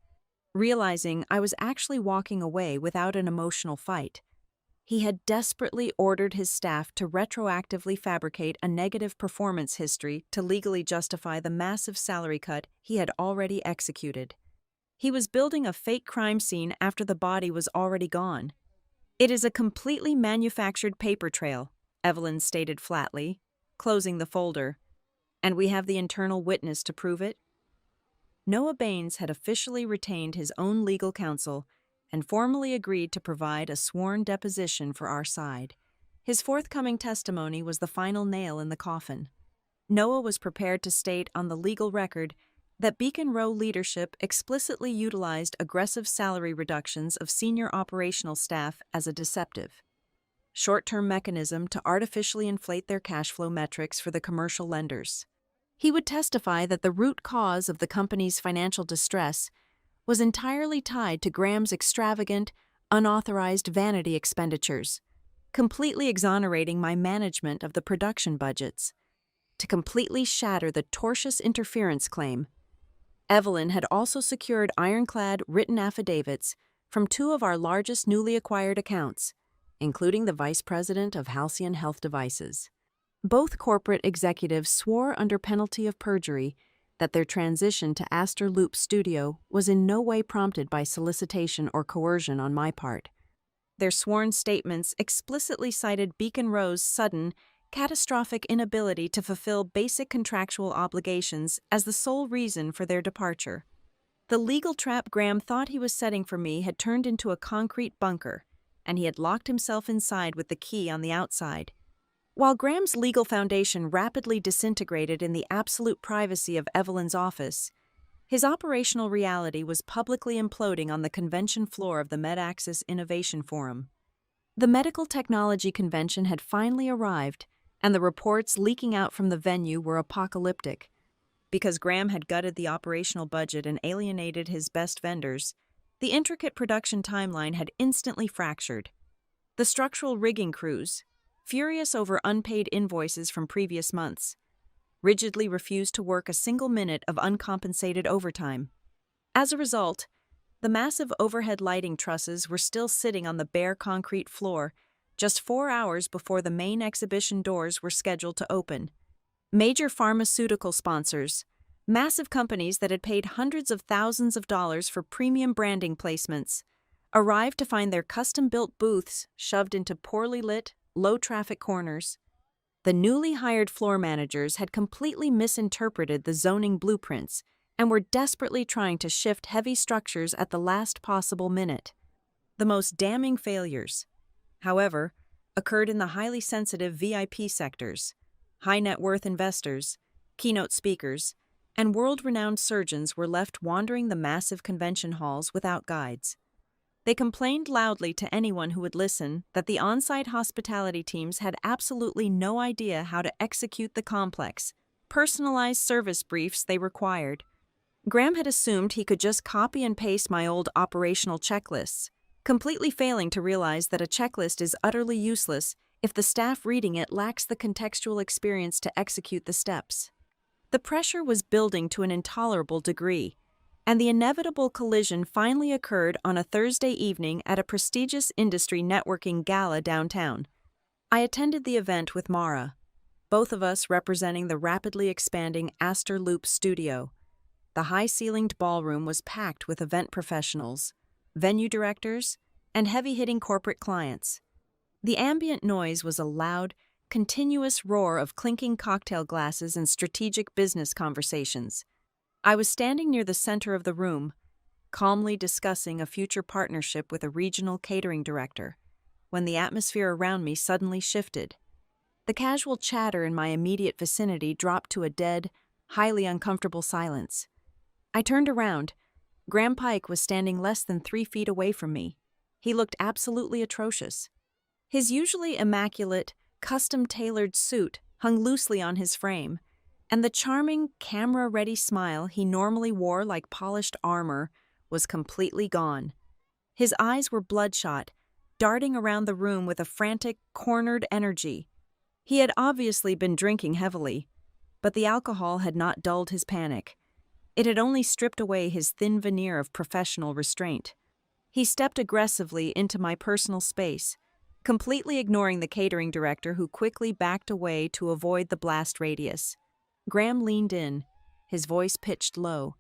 realizing I was actually walking away without an emotional fight. He had desperately ordered his staff to retroactively fabricate a negative performance history to legally justify the massive salary cut he had already executed. He was building a fake crime scene after the body was already gone. It is a completely manufactured paper trail, Evelyn stated flatly, closing the folder. And we have the internal witness to prove it? Noah Baines had officially retained his own legal counsel and formally agreed to provide a sworn deposition for our side. His forthcoming testimony was the final nail in the coffin. Noah was prepared to state on the legal record that Beacon Row leadership explicitly utilized aggressive salary reductions of senior operational staff as a deceptive, short-term mechanism to artificially inflate their cash flow metrics for the commercial lenders. He would testify that the root cause of the company's financial distress was entirely tied to Graham's extravagant, unauthorized vanity expenditures, completely exonerating my management of the production budgets. To completely shatter the tortious interference claim, Evelyn had also secured ironclad written affidavits from two of our largest newly acquired accounts, including the vice president of Halcyon Health Devices. Both corporate executives swore under penalty of perjury that their transition to Astor Loop Studio was in no way prompted by solicitation or coercion on my part. Their sworn statements explicitly cited Beacon Rowe's sudden, catastrophic inability to fulfill basic contractual obligations as the sole reason for their departure. The legal trap Graham thought he was setting for me had turned into a concrete bunker, and he had locked himself inside with the key on the outside. While Graham's legal foundation rapidly disintegrated in the absolute privacy of Evelyn's office, his operational reality was publicly imploding on the convention floor of the MedAxis Innovation Forum. The Medical Technology Convention had finally arrived, and the reports leaking out from the venue were apocalyptic. Because Graham had gutted the operational budget and alienated his best vendors, the intricate production timeline had instantly fractured. The structural rigging crews, furious over unpaid invoices from previous months, rigidly refused to work a single minute of uncompensated overtime. As a result, the massive overhead lighting trusses were still sitting on the bare concrete floor just 4 hours before the main exhibition doors were scheduled to open. Major pharmaceutical sponsors, massive companies that had paid hundreds of thousands of dollars for premium branding placements, arrived to find their custom-built booths shoved into poorly lit, low-traffic corners. The newly hired floor managers had completely misinterpreted the zoning blueprints and were desperately trying to shift heavy structures at the last possible minute. The most damning failures, however, occurred in the highly sensitive VIP sectors. High-net-worth investors, keynote speakers, and world-renowned surgeons were left wandering the massive convention halls without guides. They complained loudly to anyone who would listen that the on-site hospitality teams had absolutely no idea how to execute the complex, personalized service briefs they required. Graham had assumed he could just copy and paste my old operational checklists, completely failing to realize that a checklist is utterly useless if the staff reading it lacks the contextual experience to execute the steps. The pressure was building to an intolerable degree, and the inevitable collision finally occurred on a Thursday evening at a prestigious industry networking gala downtown. I attended the event with Mara, both of us representing the rapidly expanding Astor Loop Studio. The high-ceilinged ballroom was packed with event professionals, venue directors, and heavy-hitting corporate clients. The ambient noise was a loud, continuous roar of clinking cocktail glasses and strategic business conversations. I was standing near the center of the room, calmly discussing a future partnership with a regional catering director, when the atmosphere around me suddenly shifted. The casual chatter in my immediate vicinity dropped to a dead, highly uncomfortable silence. I turned around. Graham Pike was standing less than 3 feet away from me. He looked absolutely atrocious. His usually immaculate, custom-tailored suit hung loosely on his frame, and the charming, camera-ready smile he normally wore like polished armor was completely gone. His eyes were bloodshot, darting around the room with a frantic, cornered energy. He had obviously been drinking heavily, but the alcohol had not dulled his panic. It had only stripped away his thin veneer of professional restraint. He stepped aggressively into my personal space, completely ignoring the catering director who quickly backed away to avoid the blast radius. Graham leaned in, his voice pitched low,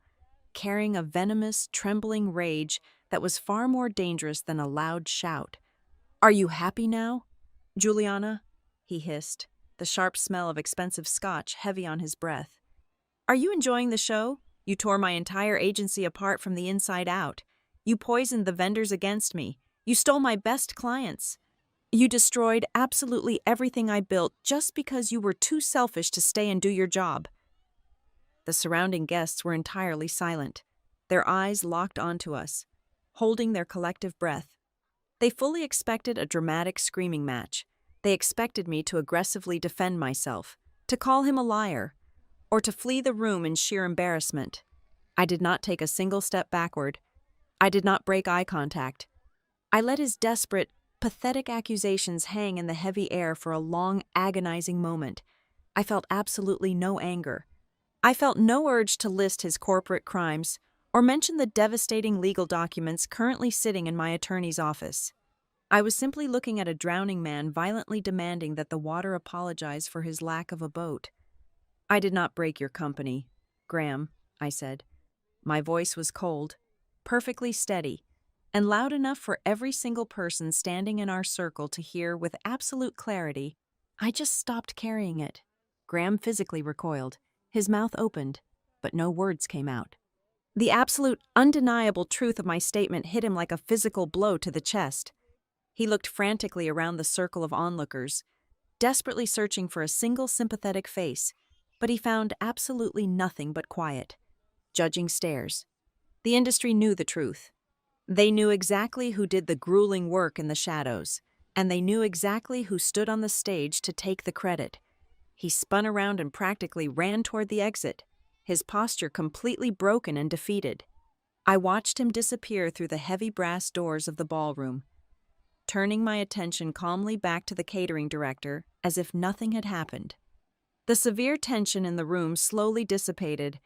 carrying a venomous, trembling rage that was far more dangerous than a loud shout. "Are you happy now, Juliana?" he hissed, the sharp smell of expensive scotch heavy on his breath. "Are you enjoying the show? You tore my entire agency apart from the inside out. You poisoned the vendors against me. You stole my best clients. You destroyed absolutely everything I built just because you were too selfish to stay and do your job." The surrounding guests were entirely silent, their eyes locked onto us, holding their collective breath. They fully expected a dramatic screaming match. They expected me to aggressively defend myself, to call him a liar, or to flee the room in sheer embarrassment. I did not take a single step backward, I did not break eye contact. I let his desperate, pathetic accusations hang in the heavy air for a long, agonizing moment. I felt absolutely no anger. I felt no urge to list his corporate crimes or mention the devastating legal documents currently sitting in my attorney's office. I was simply looking at a drowning man violently demanding that the water apologize for his lack of a boat. "I did not break your company, Graham," I said. My voice was cold, perfectly steady, and loud enough for every single person standing in our circle to hear with absolute clarity. "I just stopped carrying it." Graham physically recoiled. His mouth opened, but no words came out. The absolute, undeniable truth of my statement hit him like a physical blow to the chest. He looked frantically around the circle of onlookers, desperately searching for a single sympathetic face, but he found absolutely nothing but quiet, judging stares. The industry knew the truth. They knew exactly who did the grueling work in the shadows, and they knew exactly who stood on the stage to take the credit. He spun around and practically ran toward the exit, his posture completely broken and defeated. I watched him disappear through the heavy brass doors of the ballroom, turning my attention calmly back to the catering director as if nothing had happened. The severe tension in the room slowly dissipated,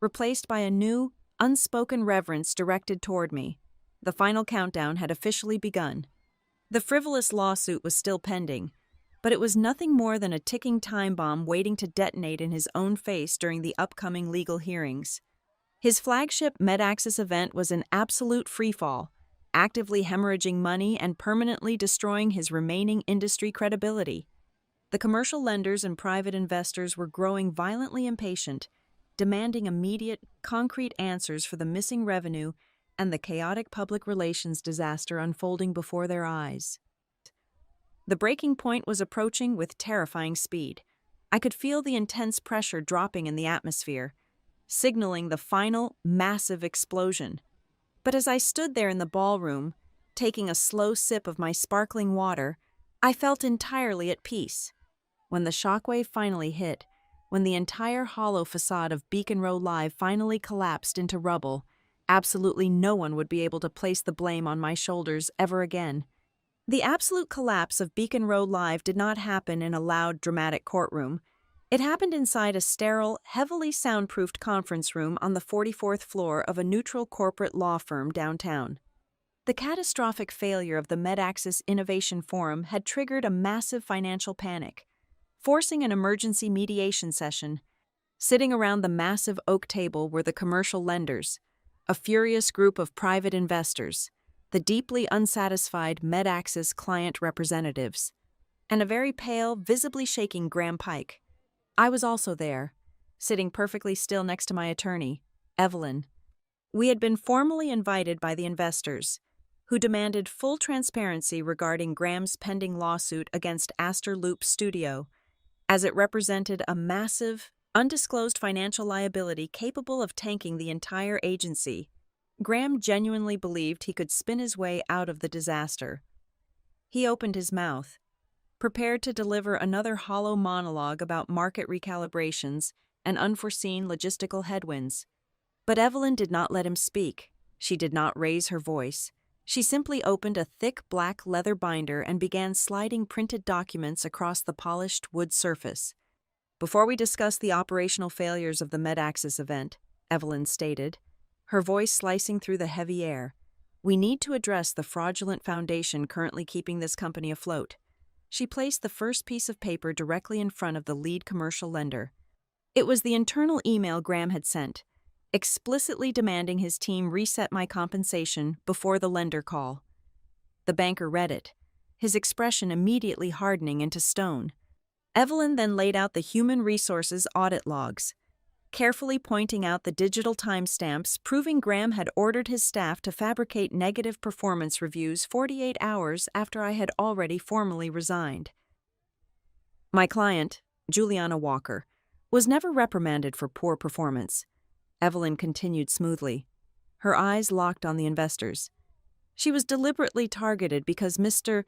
replaced by a new, unspoken reverence directed toward me. The final countdown had officially begun. The frivolous lawsuit was still pending, but it was nothing more than a ticking time bomb waiting to detonate in his own face during the upcoming legal hearings. His flagship MedAxis event was an absolute freefall, actively hemorrhaging money and permanently destroying his remaining industry credibility. The commercial lenders and private investors were growing violently impatient, demanding immediate, concrete answers for the missing revenue and the chaotic public relations disaster unfolding before their eyes. The breaking point was approaching with terrifying speed. I could feel the intense pressure dropping in the atmosphere, signaling the final, massive explosion. But as I stood there in the ballroom, taking a slow sip of my sparkling water, I felt entirely at peace. When the shockwave finally hit, when the entire hollow facade of Beacon Row Live finally collapsed into rubble, absolutely no one would be able to place the blame on my shoulders ever again. The absolute collapse of Beacon Row Live did not happen in a loud, dramatic courtroom. It happened inside a sterile, heavily soundproofed conference room on the 44th floor of a neutral corporate law firm downtown. The catastrophic failure of the MedAxis Innovation Forum had triggered a massive financial panic, forcing an emergency mediation session. Sitting around the massive oak table were the commercial lenders, a furious group of private investors, the deeply unsatisfied MedAxis client representatives, and a very pale, visibly shaking Graham Pike. I was also there, sitting perfectly still next to my attorney, Evelyn. We had been formally invited by the investors, who demanded full transparency regarding Graham's pending lawsuit against Astor Loop Studio, as it represented a massive, undisclosed financial liability capable of tanking the entire agency. Graham genuinely believed he could spin his way out of the disaster. He opened his mouth, prepared to deliver another hollow monologue about market recalibrations and unforeseen logistical headwinds. But Evelyn did not let him speak. She did not raise her voice. She simply opened a thick black leather binder and began sliding printed documents across the polished wood surface. "Before we discuss the operational failures of the MedAxis event," Evelyn stated, her voice slicing through the heavy air, "we need to address the fraudulent foundation currently keeping this company afloat." She placed the first piece of paper directly in front of the lead commercial lender. It was the internal email Graham had sent, explicitly demanding his team reset my compensation before the lender call. The banker read it, his expression immediately hardening into stone. Evelyn then laid out the human resources audit logs, carefully pointing out the digital timestamps proving Graham had ordered his staff to fabricate negative performance reviews 48 hours after I had already formally resigned. My client, Juliana Walker, was never reprimanded for poor performance. Evelyn continued smoothly. Her eyes locked on the investors. She was deliberately targeted because Mr.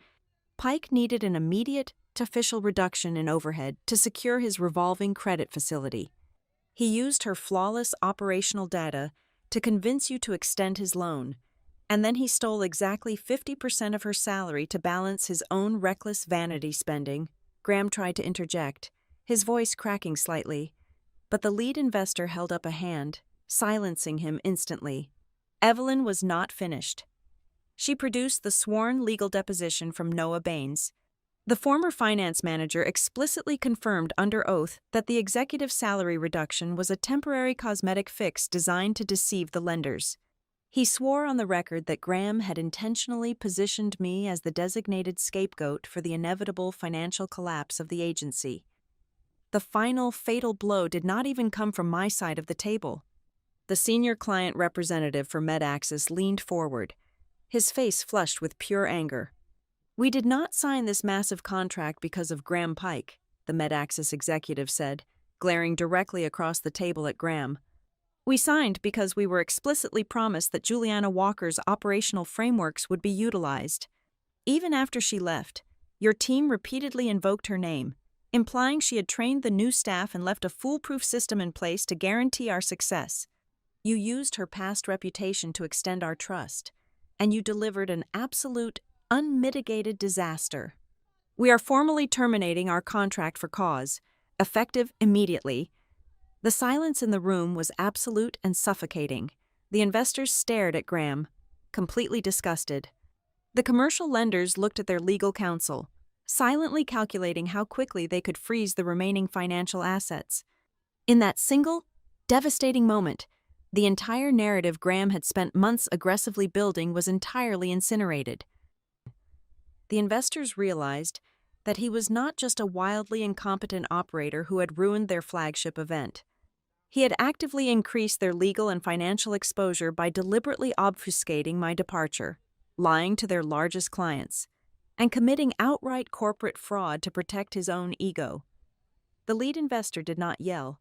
Pike needed an immediate, official reduction in overhead to secure his revolving credit facility. He used her flawless operational data to convince you to extend his loan, And then he stole exactly 50% of her salary to balance his own reckless vanity spending. Graham tried to interject, his voice cracking slightly, but the lead investor held up a hand, silencing him instantly. Evelyn was not finished. She produced the sworn legal deposition from Noah Baines. The former finance manager explicitly confirmed under oath that the executive salary reduction was a temporary cosmetic fix designed to deceive the lenders. He swore on the record that Graham had intentionally positioned me as the designated scapegoat for the inevitable financial collapse of the agency. The final fatal blow did not even come from my side of the table. The senior client representative for MedAxis leaned forward, his face flushed with pure anger. "We did not sign this massive contract because of Graham Pike," the MedAxis executive said, glaring directly across the table at Graham. "We signed because we were explicitly promised that Juliana Walker's operational frameworks would be utilized. Even after she left, your team repeatedly invoked her name, implying she had trained the new staff and left a foolproof system in place to guarantee our success. You used her past reputation to extend our trust, and you delivered an absolute, unmitigated disaster. We are formally terminating our contract for cause, effective immediately." The silence in the room was absolute and suffocating. The investors stared at Graham, completely disgusted. The commercial lenders looked at their legal counsel, silently calculating how quickly they could freeze the remaining financial assets. In that single, devastating moment, the entire narrative Graham had spent months aggressively building was entirely incinerated. The investors realized that he was not just a wildly incompetent operator who had ruined their flagship event. He had actively increased their legal and financial exposure by deliberately obfuscating my departure, lying to their largest clients, and committing outright corporate fraud to protect his own ego. The lead investor did not yell.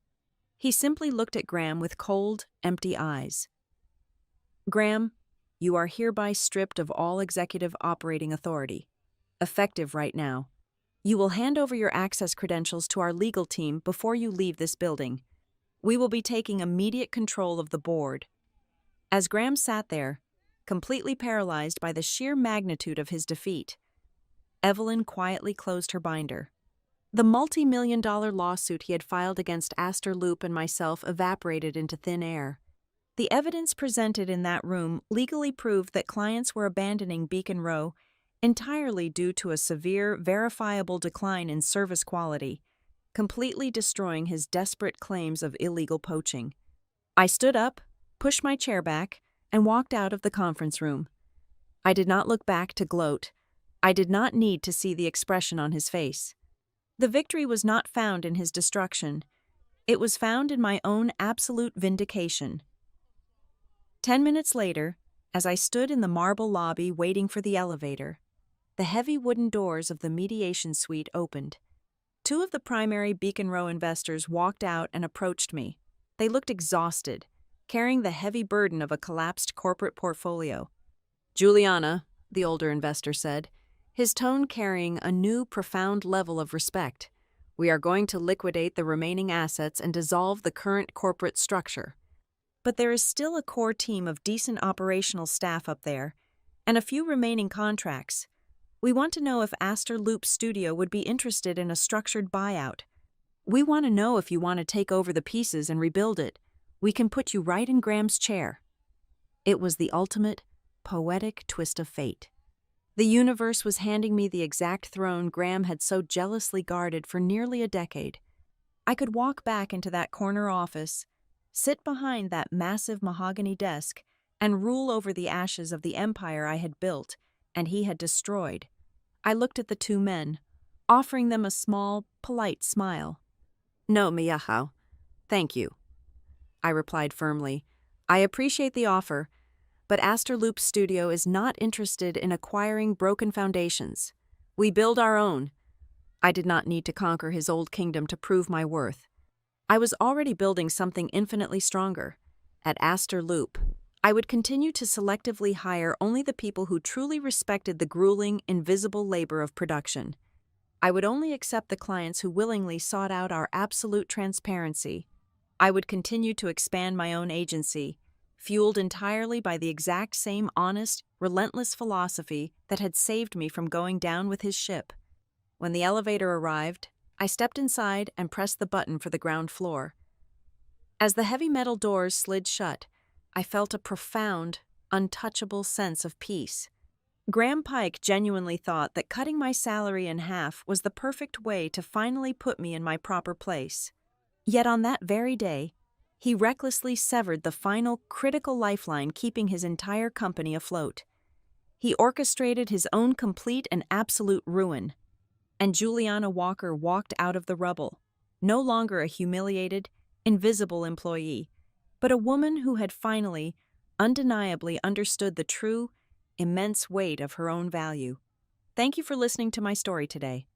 He simply looked at Graham with cold, empty eyes. "Graham, you are hereby stripped of all executive operating authority. Effective right now. You will hand over your access credentials to our legal team before you leave this building. We will be taking immediate control of the board." As Graham sat there, completely paralyzed by the sheer magnitude of his defeat, Evelyn quietly closed her binder. The multi-million-dollar lawsuit he had filed against Astor Loop and myself evaporated into thin air. The evidence presented in that room legally proved that clients were abandoning Beacon Row entirely due to a severe, verifiable decline in service quality, completely destroying his desperate claims of illegal poaching. I stood up, pushed my chair back, and walked out of the conference room. I did not look back to gloat. I did not need to see the expression on his face. The victory was not found in his destruction. It was found in my own absolute vindication. 10 minutes later, as I stood in the marble lobby waiting for the elevator, the heavy wooden doors of the mediation suite opened. Two of the primary Beacon Row investors walked out and approached me. They looked exhausted, carrying the heavy burden of a collapsed corporate portfolio. "Juliana," the older investor said, his tone carrying a new, profound level of respect, "we are going to liquidate the remaining assets and dissolve the current corporate structure. But there is still a core team of decent operational staff up there, and a few remaining contracts. We want to know if Astor Loop Studio would be interested in a structured buyout. We want to know if you want to take over the pieces and rebuild it. We can put you right in Graham's chair." It was the ultimate, poetic twist of fate. The universe was handing me the exact throne Graham had so jealously guarded for nearly a decade. I could walk back into that corner office, sit behind that massive mahogany desk, and rule over the ashes of the empire I had built and he had destroyed. I looked at the two men, offering them a small, polite smile. "No, Miyahao. Thank you," I replied firmly. "I appreciate the offer, but Astor Loop Studio is not interested in acquiring broken foundations. We build our own." I did not need to conquer his old kingdom to prove my worth. I was already building something infinitely stronger. At Astor Loop, I would continue to selectively hire only the people who truly respected the grueling, invisible labor of production. I would only accept the clients who willingly sought out our absolute transparency. I would continue to expand my own agency, fueled entirely by the exact same honest, relentless philosophy that had saved me from going down with his ship. When the elevator arrived, I stepped inside and pressed the button for the ground floor. As the heavy metal doors slid shut, I felt a profound, untouchable sense of peace. Graham Pike genuinely thought that cutting my salary in half was the perfect way to finally put me in my proper place. Yet on that very day, he recklessly severed the final critical lifeline keeping his entire company afloat. He orchestrated his own complete and absolute ruin, and Juliana Walker walked out of the rubble, no longer a humiliated, invisible employee, but a woman who had finally, undeniably understood the true, immense weight of her own value. Thank you for listening to my story today.